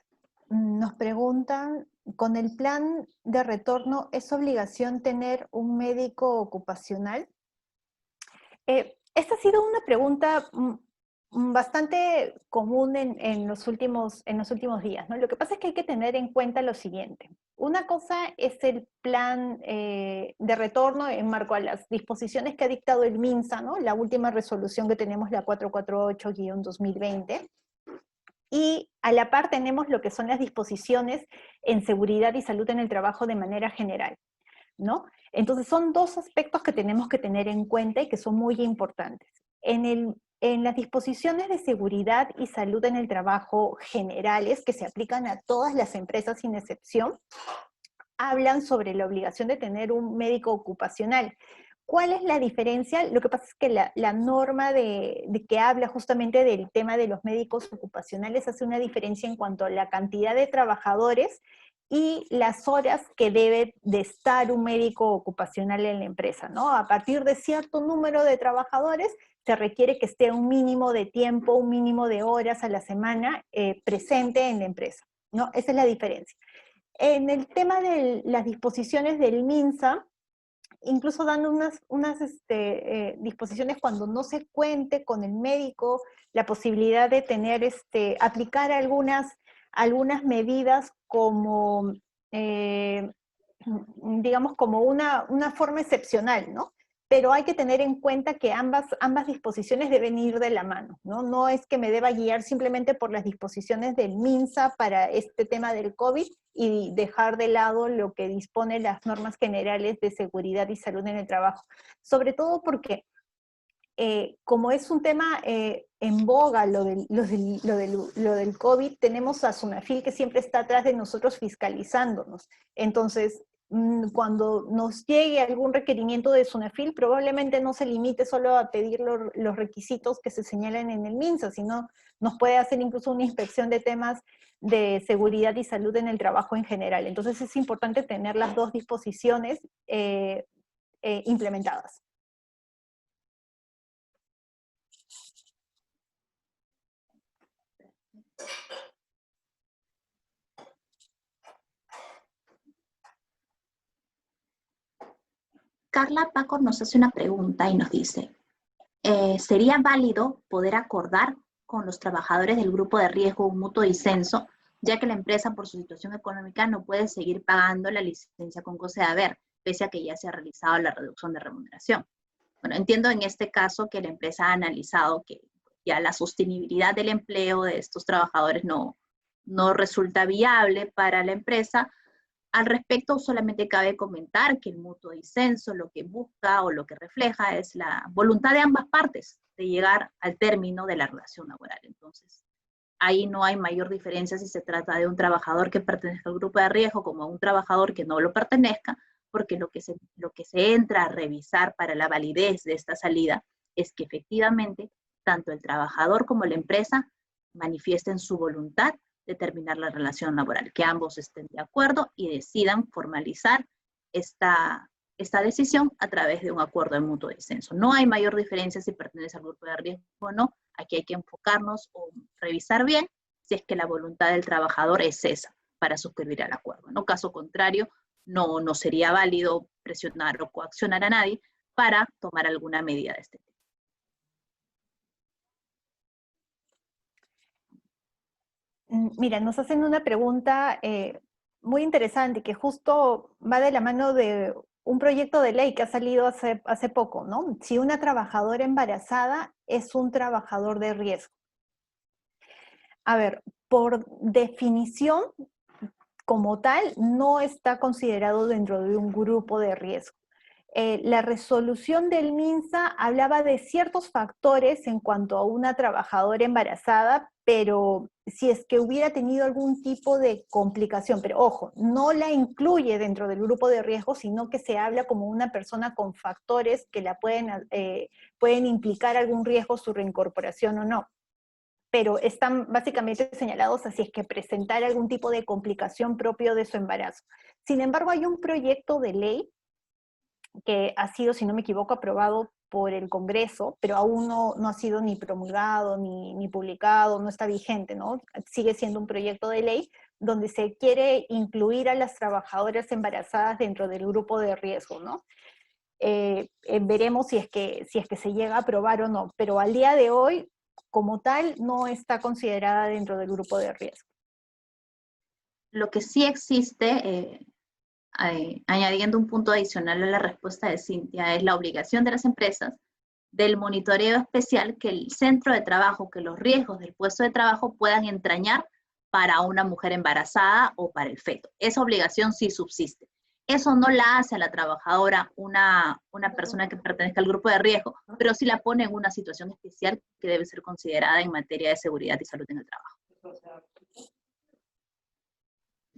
S2: nos preguntan, ¿con el plan de retorno es obligación tener un médico ocupacional? Esta ha sido una pregunta bastante común en los últimos días, ¿no? Lo que pasa es que hay que tener en cuenta lo siguiente. Una cosa es el plan de retorno en marco a las disposiciones que ha dictado el MINSA, ¿no? La última resolución que tenemos, la 448-2020, y a la par tenemos lo que son las disposiciones en seguridad y salud en el trabajo de manera general, ¿no? Entonces son dos aspectos que tenemos que tener en cuenta y que son muy importantes. En las disposiciones de seguridad y salud en el trabajo generales, que se aplican a todas las empresas sin excepción, hablan sobre la obligación de tener un médico ocupacional. ¿Cuál es la diferencia? Lo que pasa es que la norma de que habla justamente del tema de los médicos ocupacionales hace una diferencia en cuanto a la cantidad de trabajadores y las horas que debe de estar un médico ocupacional en la empresa, ¿no? A partir de cierto número de trabajadores se requiere que esté un mínimo de tiempo, un mínimo de horas a la semana presente en la empresa, ¿no? Esa es la diferencia. En el tema de las disposiciones del MINSA, incluso dan unas disposiciones cuando no se cuente con el médico, la posibilidad de tener, aplicar algunas medidas como, digamos, como una forma excepcional, ¿no? Pero hay que tener en cuenta que ambas disposiciones deben ir de la mano, ¿no? No es que me deba guiar simplemente por las disposiciones del MINSA para este tema del COVID y dejar de lado lo que dispone las normas generales de seguridad y salud en el trabajo. Sobre todo porque, como es un tema en boga lo del COVID, tenemos a SUNAFIL que siempre está atrás de nosotros fiscalizándonos. Entonces, cuando nos llegue algún requerimiento de SUNAFIL, probablemente no se limite solo a pedir los requisitos que se señalan en el MINSA, sino nos puede hacer incluso una inspección de temas de seguridad y salud en el trabajo en general. Entonces es importante tener las dos disposiciones implementadas.
S3: Carla Paco nos hace una pregunta y nos dice, ¿sería válido poder acordar con los trabajadores del grupo de riesgo un mutuo disenso, ya que la empresa por su situación económica no puede seguir pagando la licencia con goce de haber, pese a que ya se ha realizado la reducción de remuneración? Bueno, entiendo en este caso que la empresa ha analizado que ya la sostenibilidad del empleo de estos trabajadores no resulta viable para la empresa. Al respecto, solamente cabe comentar que el mutuo disenso lo que busca o lo que refleja es la voluntad de ambas partes de llegar al término de la relación laboral. Entonces, Ahí no hay mayor diferencia si se trata de un trabajador que pertenezca al grupo de riesgo como a un trabajador que no lo pertenezca, porque lo que se entra a revisar para la validez de esta salida es que efectivamente tanto el trabajador como la empresa manifiesten su voluntad de terminar la relación laboral, que ambos estén de acuerdo y decidan formalizar esta decisión a través de un acuerdo de mutuo disenso. No hay mayor diferencia si pertenece al grupo de riesgo o no. Aquí hay que enfocarnos o revisar bien si es que la voluntad del trabajador es esa para suscribir al acuerdo. En caso contrario, no sería válido presionar o coaccionar a nadie para tomar alguna medida de este tipo.
S2: Mira, nos hacen una pregunta muy interesante que justo va de la mano de un proyecto de ley que ha salido hace poco, ¿no? Si una trabajadora embarazada es un trabajador de riesgo. A ver, por definición, como tal, no está considerado dentro de un grupo de riesgo. La resolución del MINSA hablaba de ciertos factores en cuanto a una trabajadora embarazada, pero si es que hubiera tenido algún tipo de complicación, pero ojo, no la incluye dentro del grupo de riesgo, sino que se habla como una persona con factores que la pueden implicar algún riesgo su reincorporación o no. Pero están básicamente señalados así es que presentar algún tipo de complicación propio de su embarazo. Sin embargo, hay un proyecto de ley que ha sido, si no me equivoco, aprobado por el Congreso, pero aún no ha sido ni promulgado, ni publicado, no está vigente, ¿no? Sigue siendo un proyecto de ley donde se quiere incluir a las trabajadoras embarazadas dentro del grupo de riesgo, ¿no? Veremos si es que se llega a aprobar o no, pero al día de hoy, como tal, no está considerada dentro del grupo de riesgo.
S3: Lo que sí existe, añadiendo un punto adicional a la respuesta de Cintia, es la obligación de las empresas del monitoreo especial que el centro de trabajo, que los riesgos del puesto de trabajo puedan entrañar para una mujer embarazada o para el feto. Esa obligación sí subsiste. Eso no la hace a la trabajadora una persona que pertenezca al grupo de riesgo, pero sí la pone en una situación especial que debe ser considerada en materia de seguridad y salud en el trabajo.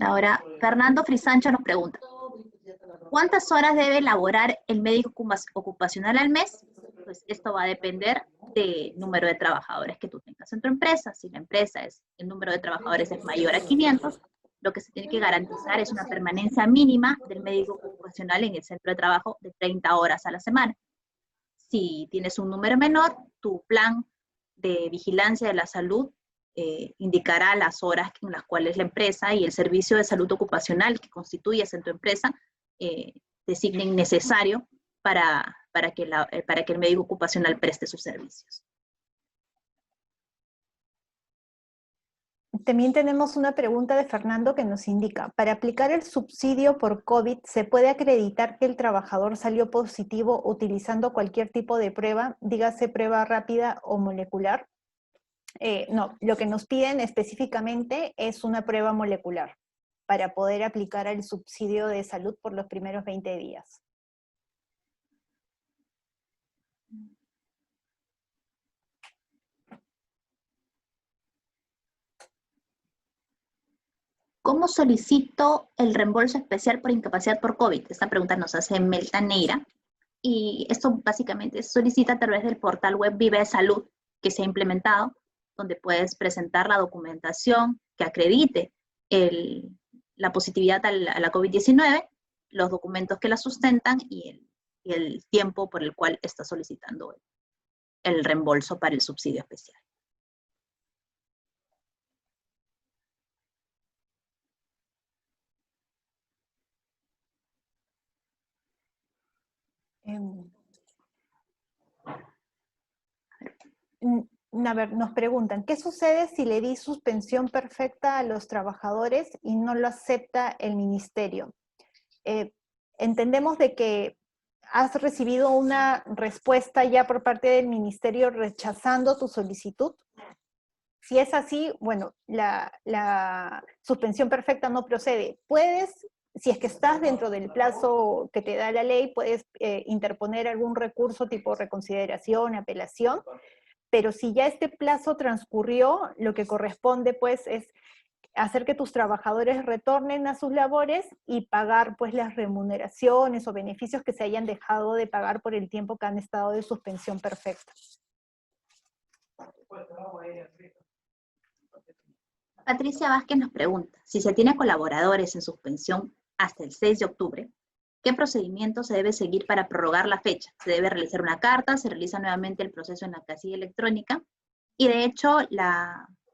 S3: Ahora, Fernando Frisancho nos pregunta, ¿cuántas horas debe elaborar el médico ocupacional al mes? Pues esto va a depender del número de trabajadores que tú tengas en tu empresa. Si la empresa el número de trabajadores es mayor a 500, lo que se tiene que garantizar es una permanencia mínima del médico ocupacional en el centro de trabajo de 30 horas a la semana. Si tienes un número menor, tu plan de vigilancia de la salud indicará las horas en las cuales la empresa y el servicio de salud ocupacional que constituyes en tu empresa designen necesario para que el médico ocupacional preste sus servicios.
S2: También tenemos una pregunta de Fernando que nos indica, para aplicar el subsidio por COVID, ¿se puede acreditar que el trabajador salió positivo utilizando cualquier tipo de prueba, dígase prueba rápida o molecular? No, lo que nos piden específicamente es una prueba molecular para poder aplicar el subsidio de salud por los primeros 20 días.
S3: ¿Cómo solicito el reembolso especial por incapacidad por COVID? Esta pregunta nos hace Melta Neira. Y esto básicamente se solicita a través del portal web Vive Salud que se ha implementado, donde puedes presentar la documentación que acredite la positividad a la COVID-19, los documentos que la sustentan y el tiempo por el cual está solicitando el reembolso para el subsidio especial.
S2: A ver, nos preguntan, ¿qué sucede si le di suspensión perfecta a los trabajadores y no lo acepta el ministerio? Entendemos de que has recibido una respuesta ya por parte del ministerio rechazando tu solicitud. Si es así, bueno, la suspensión perfecta no procede. Puedes, si es que estás dentro del plazo que te da la ley, puedes interponer algún recurso tipo reconsideración, apelación, pero si ya este plazo transcurrió, lo que corresponde pues es hacer que tus trabajadores retornen a sus labores y pagar pues las remuneraciones o beneficios que se hayan dejado de pagar por el tiempo que han estado de suspensión perfecta.
S3: Patricia Vázquez nos pregunta, si se tiene colaboradores en suspensión hasta el 6 de octubre, ¿qué procedimiento se debe seguir para prorrogar la fecha? ¿Se debe realizar una carta? ¿Se realiza nuevamente el proceso en la casilla electrónica? Y de hecho,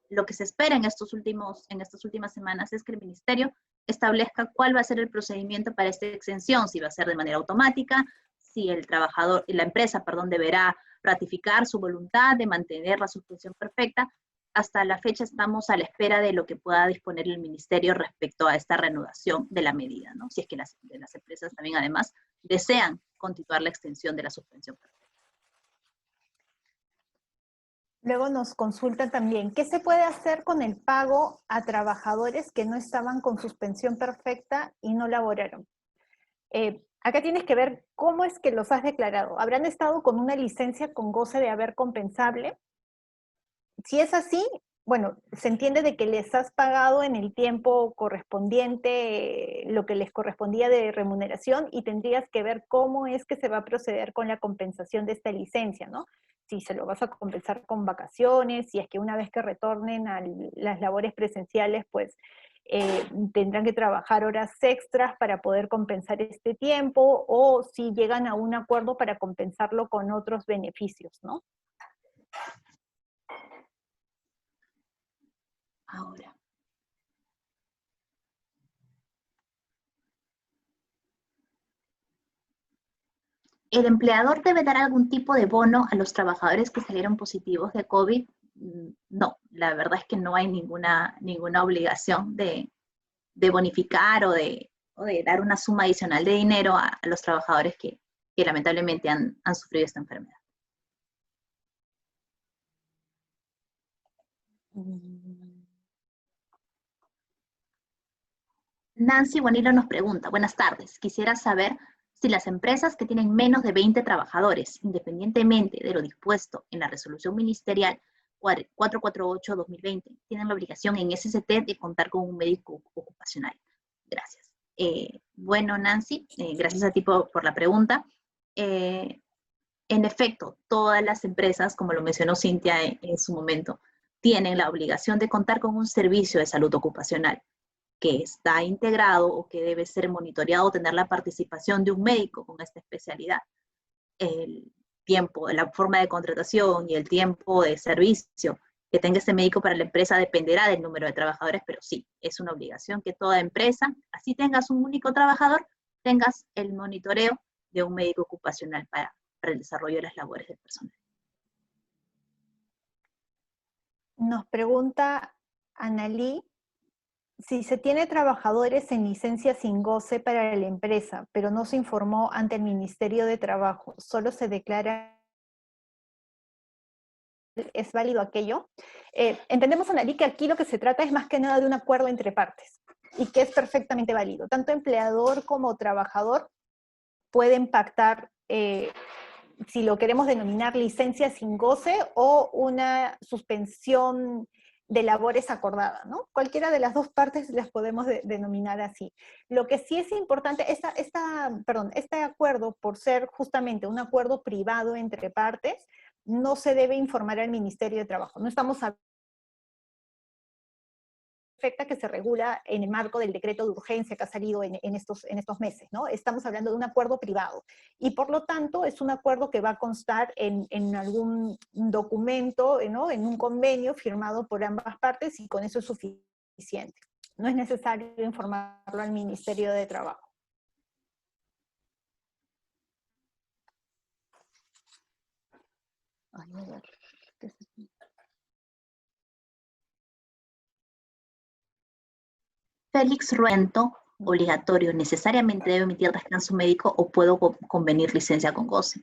S3: lo que se espera en estas últimas semanas es que el Ministerio establezca cuál va a ser el procedimiento para esta exención, si va a ser de manera automática, si la empresa, deberá ratificar su voluntad de mantener la suspensión perfecta. Hasta la fecha estamos a la espera de lo que pueda disponer el Ministerio respecto a esta reanudación de la medida, ¿no? Si es que las empresas también además desean continuar la extensión de la suspensión perfecta.
S2: Luego nos consultan también, ¿qué se puede hacer con el pago a trabajadores que no estaban con suspensión perfecta y no laboraron? Acá tienes que ver cómo es que los has declarado. ¿Habrán estado con una licencia con goce de haber compensable? Si es así, bueno, se entiende de que les has pagado en el tiempo correspondiente lo que les correspondía de remuneración y tendrías que ver cómo es que se va a proceder con la compensación de esta licencia, ¿no? Si se lo vas a compensar con vacaciones, si es que una vez que retornen a las labores presenciales, pues tendrán que trabajar horas extras para poder compensar este tiempo, o si llegan a un acuerdo para compensarlo con otros beneficios, ¿no?
S3: Ahora. ¿El empleador debe dar algún tipo de bono a los trabajadores que salieron positivos de COVID? No, la verdad es que no hay ninguna obligación de bonificar o de dar una suma adicional de dinero a los trabajadores que lamentablemente han sufrido esta enfermedad. Nancy Bonilo nos pregunta, buenas tardes, quisiera saber si las empresas que tienen menos de 20 trabajadores, independientemente de lo dispuesto en la resolución ministerial 448-2020, tienen la obligación en SST de contar con un médico ocupacional. Gracias. Bueno, Nancy, gracias a ti por la pregunta. En efecto, todas las empresas, como lo mencionó Cintia en su momento, tienen la obligación de contar con un servicio de salud ocupacional que está integrado o que debe ser monitoreado, tener la participación de un médico con esta especialidad. El tiempo, la forma de contratación y el tiempo de servicio que tenga este médico para la empresa dependerá del número de trabajadores, pero sí, es una obligación que toda empresa, así tengas un único trabajador, tengas el monitoreo de un médico ocupacional para el desarrollo de las labores del personal.
S2: Nos pregunta Analí, si se tiene trabajadores en licencia sin goce para la empresa, pero no se informó ante el Ministerio de Trabajo, ¿solo se declara, es válido aquello? Entendemos, Analí, que aquí lo que se trata es más que nada de un acuerdo entre partes, y que es perfectamente válido. Tanto empleador como trabajador pueden pactar, si lo queremos denominar licencia sin goce o una suspensión de labores acordada, ¿no? Cualquiera de las dos partes las podemos denominar así. Lo que sí es importante, este acuerdo, por ser justamente un acuerdo privado entre partes, no se debe informar al Ministerio de Trabajo. No estamos hablando que se regula en el marco del decreto de urgencia que ha salido en estos meses, ¿no? Estamos hablando de un acuerdo privado y por lo tanto es un acuerdo que va a constar en algún documento, ¿no? En un convenio firmado por ambas partes y con eso es suficiente. No es necesario informarlo al Ministerio de Trabajo.
S3: Ay, a ver, ¿qué es esto? Félix Ruento, obligatorio, ¿necesariamente debe emitir descanso médico o puedo convenir licencia con goce?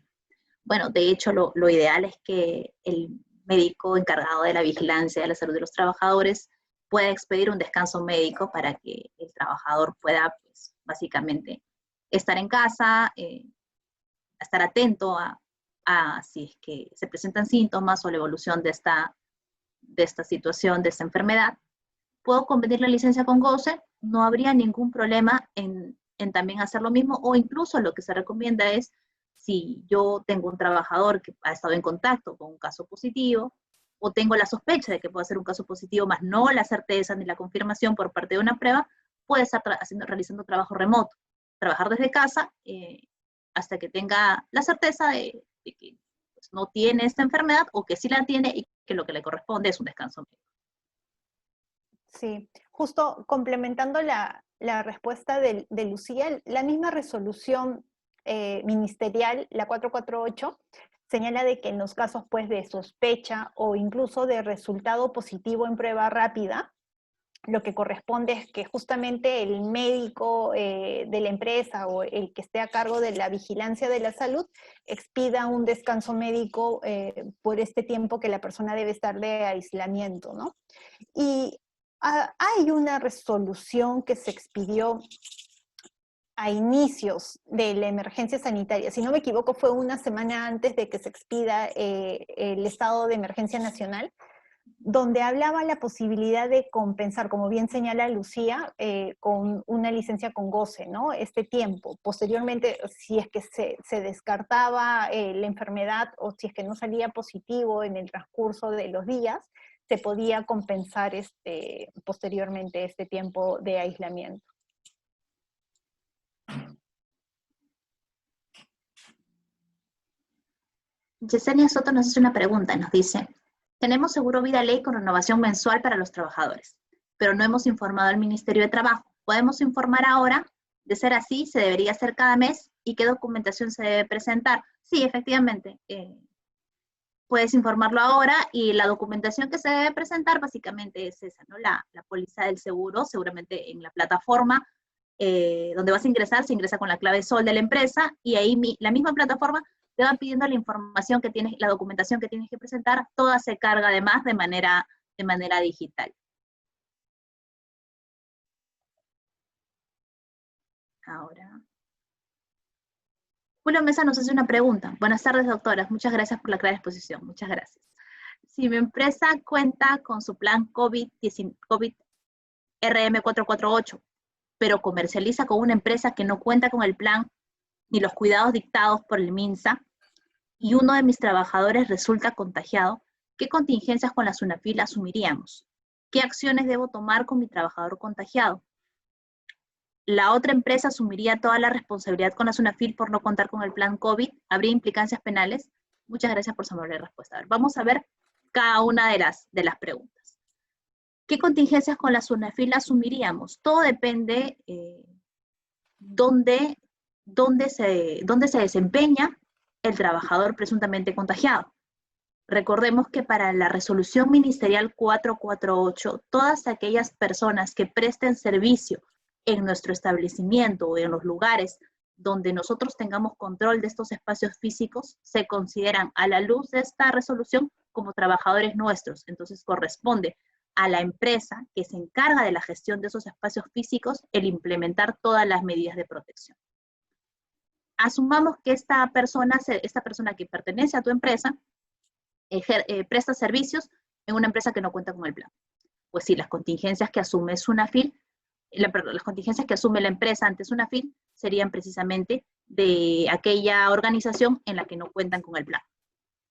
S3: Bueno, de hecho, lo ideal es que el médico encargado de la vigilancia de la salud de los trabajadores pueda expedir un descanso médico para que el trabajador pueda, pues, básicamente, estar en casa, estar atento a si es que se presentan síntomas o la evolución de esta situación, de esta enfermedad, puedo convenir la licencia con goce, no habría ningún problema en también hacer lo mismo, o incluso lo que se recomienda es, si yo tengo un trabajador que ha estado en contacto con un caso positivo, o tengo la sospecha de que pueda ser un caso positivo, más no la certeza ni la confirmación por parte de una prueba, puede estar realizando trabajo remoto, trabajar desde casa hasta que tenga la certeza de que pues, no tiene esta enfermedad, o que sí la tiene y que lo que le corresponde es un descanso médico.
S2: Sí, justo complementando la respuesta de Lucía, la misma resolución ministerial, la 448, señala de que en los casos pues, de sospecha o incluso de resultado positivo en prueba rápida, lo que corresponde es que justamente el médico de la empresa o el que esté a cargo de la vigilancia de la salud expida un descanso médico por este tiempo que la persona debe estar de aislamiento, ¿no? Y hay una resolución que se expidió a inicios de la emergencia sanitaria, si no me equivoco fue una semana antes de que se expida el estado de emergencia nacional, donde hablaba la posibilidad de compensar, como bien señala Lucía, con una licencia con goce, ¿no? Este tiempo. Posteriormente, si es que se descartaba la enfermedad o si es que no salía positivo en el transcurso de los días, se podía compensar posteriormente este tiempo de aislamiento.
S3: Yesenia Soto nos hace una pregunta, nos dice: tenemos seguro vida ley con renovación mensual para los trabajadores, pero no hemos informado al Ministerio de Trabajo. ¿Podemos informar ahora? De ser así, ¿se debería hacer cada mes? ¿Y qué documentación se debe presentar? Sí, efectivamente, puedes informarlo ahora, y la documentación que se debe presentar básicamente es esa, ¿no? La póliza del seguro, seguramente en la plataforma donde vas a ingresar, se ingresa con la clave SOL de la empresa, y ahí la misma plataforma te va pidiendo la información que tienes, la documentación que tienes que presentar, toda se carga además de manera digital. Ahora, Julio Mesa nos hace una pregunta. Buenas tardes, doctoras. Muchas gracias por la clara exposición. Muchas gracias. Si mi empresa cuenta con su plan COVID RM448, pero comercializa con una empresa que no cuenta con el plan ni los cuidados dictados por el MINSA, y uno de mis trabajadores resulta contagiado, ¿qué contingencias con la SUNAFIL asumiríamos? ¿Qué acciones debo tomar con mi trabajador contagiado? ¿La otra empresa asumiría toda la responsabilidad con la SUNAFIL por no contar con el plan COVID? ¿Habría implicancias penales? Muchas gracias por su amable respuesta. A ver, vamos a ver cada una de las preguntas. ¿Qué contingencias con la SUNAFIL asumiríamos? Todo depende dónde se desempeña el trabajador presuntamente contagiado. Recordemos que para la resolución ministerial 448, todas aquellas personas que presten servicio en nuestro establecimiento o en los lugares donde nosotros tengamos control de estos espacios físicos, se consideran a la luz de esta resolución como trabajadores nuestros. Entonces corresponde a la empresa que se encarga de la gestión de esos espacios físicos el implementar todas las medidas de protección. Asumamos que esta persona que pertenece a tu empresa presta servicios en una empresa que no cuenta con el plan. Pues sí, las contingencias que asume SUNAFIL, las contingencias que asume la empresa ante SUNAFIL serían precisamente de aquella organización en la que no cuentan con el plan.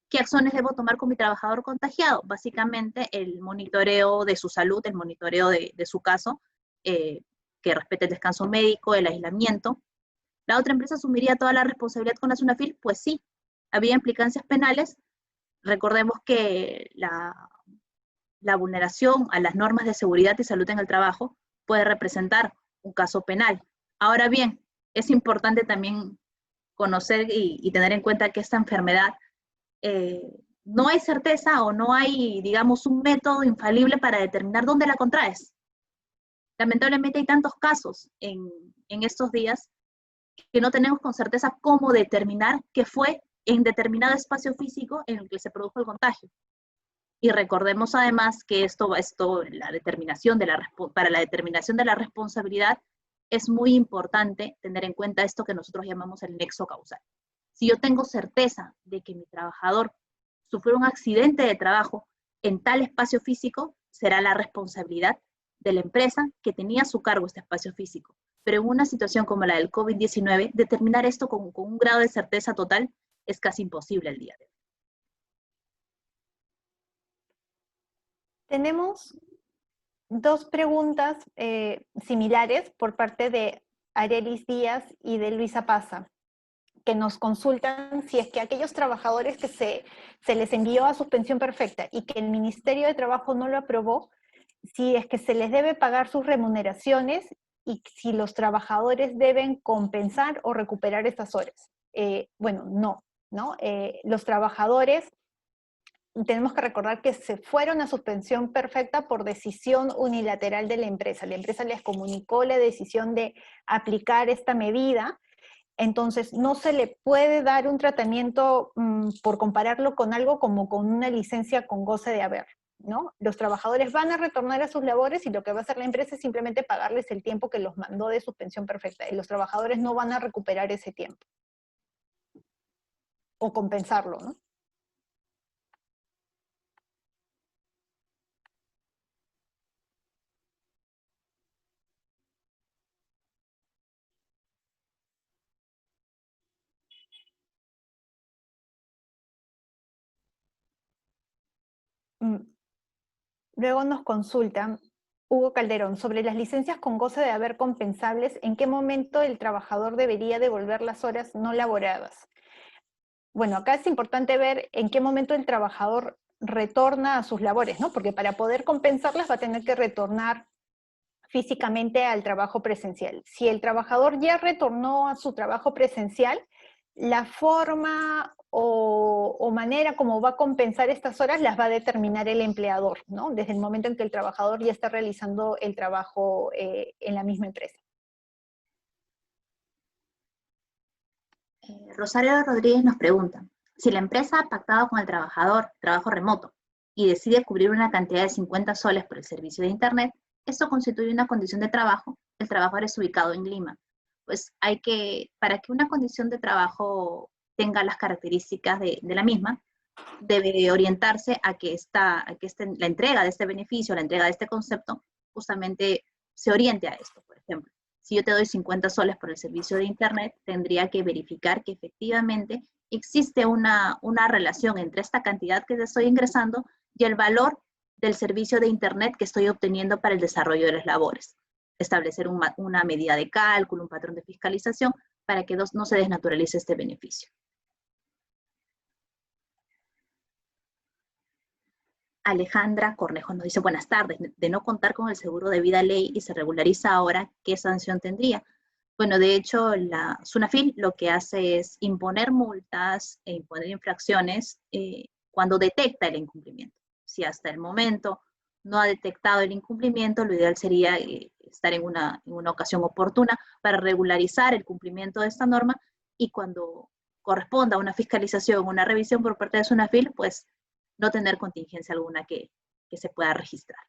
S3: ¿Qué acciones debo tomar con mi trabajador contagiado? Básicamente el monitoreo de su salud, el monitoreo de su caso, que respete el descanso médico, el aislamiento. ¿La otra empresa asumiría toda la responsabilidad con la SUNAFIL? Pues sí, había implicancias penales. Recordemos que la vulneración a las normas de seguridad y salud en el trabajo puede representar un caso penal. Ahora bien, es importante también conocer y tener en cuenta que esta enfermedad no hay certeza o no hay, digamos, un método infalible para determinar dónde la contraes. Lamentablemente hay tantos casos en estos días que no tenemos con certeza cómo determinar qué fue en determinado espacio físico en el que se produjo el contagio. Y recordemos además que para la determinación de la responsabilidad es muy importante tener en cuenta esto que nosotros llamamos el nexo causal. Si yo tengo certeza de que mi trabajador sufrió un accidente de trabajo en tal espacio físico, será la responsabilidad de la empresa que tenía a su cargo este espacio físico. Pero en una situación como la del COVID-19, determinar esto con un grado de certeza total es casi imposible el día de hoy.
S2: Tenemos dos preguntas similares por parte de Arelis Díaz y de Luisa Paza, que nos consultan si es que aquellos trabajadores que se les envió a suspensión perfecta y que el Ministerio de Trabajo no lo aprobó, si es que se les debe pagar sus remuneraciones y si los trabajadores deben compensar o recuperar estas horas. Bueno, ¿no? Los trabajadores, tenemos que recordar que se fueron a suspensión perfecta por decisión unilateral de la empresa. La empresa les comunicó la decisión de aplicar esta medida. Entonces, no se le puede dar un tratamiento por compararlo con algo como con una licencia con goce de haber, ¿no? Los trabajadores van a retornar a sus labores y lo que va a hacer la empresa es simplemente pagarles el tiempo que los mandó de suspensión perfecta. Y los trabajadores no van a recuperar ese tiempo. O compensarlo, ¿no? Luego nos consultan Hugo Calderón sobre las licencias con goce de haber compensables, ¿en qué momento el trabajador debería devolver las horas no laboradas? Bueno, acá es importante ver en qué momento el trabajador retorna a sus labores, ¿no? Porque para poder compensarlas va a tener que retornar físicamente al trabajo presencial. Si el trabajador ya retornó a su trabajo presencial, la forma o manera como va a compensar estas horas las va a determinar el empleador, ¿no? Desde el momento en que el trabajador ya está realizando el trabajo en la misma empresa.
S3: Rosario Rodríguez nos pregunta, si la empresa ha pactado con el trabajador trabajo remoto y decide cubrir una cantidad de 50 soles por el servicio de Internet, esto constituye una condición de trabajo, el trabajador es ubicado en Lima. Pues para que una condición de trabajo tenga las características de la misma, debe orientarse a que la entrega de este beneficio, la entrega de este concepto, justamente se oriente a esto, por ejemplo. Si yo te doy 50 soles por el servicio de Internet, tendría que verificar que efectivamente existe una relación entre esta cantidad que te estoy ingresando y el valor del servicio de Internet que estoy obteniendo para el desarrollo de las labores. Establecer una medida de cálculo, un patrón de fiscalización, para que no se desnaturalice este beneficio. Alejandra Cornejo nos dice, buenas tardes, de no contar con el seguro de vida ley y se regulariza ahora, ¿qué sanción tendría? Bueno, de hecho, la SUNAFIL lo que hace es imponer multas e imponer infracciones cuando detecta el incumplimiento. Si hasta el momento no ha detectado el incumplimiento, lo ideal sería estar en una ocasión oportuna para regularizar el cumplimiento de esta norma y cuando corresponda una fiscalización, una revisión por parte de SUNAFIL, pues no tener contingencia alguna que se pueda registrar.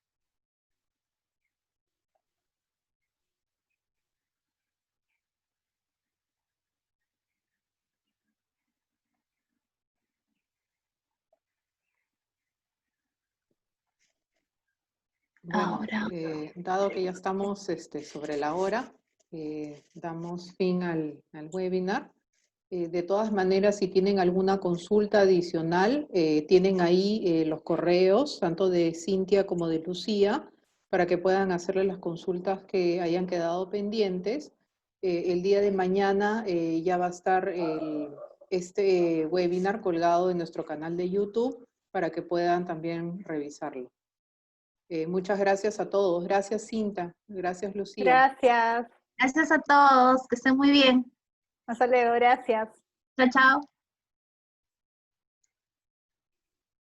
S1: Bueno,
S3: Ahora,
S1: dado que ya estamos sobre la hora, damos fin al webinar. De todas maneras, si tienen alguna consulta adicional, tienen ahí los correos, tanto de Cintia como de Lucía, para que puedan hacerle las consultas que hayan quedado pendientes. El día de mañana ya va a estar este webinar colgado en nuestro canal de YouTube para que puedan también revisarlo. Muchas gracias a todos. Gracias, Cinta. Gracias, Lucía.
S2: Gracias.
S3: gracias a todos, que estén muy bien.
S2: Hasta luego, gracias.
S3: Chao, chao.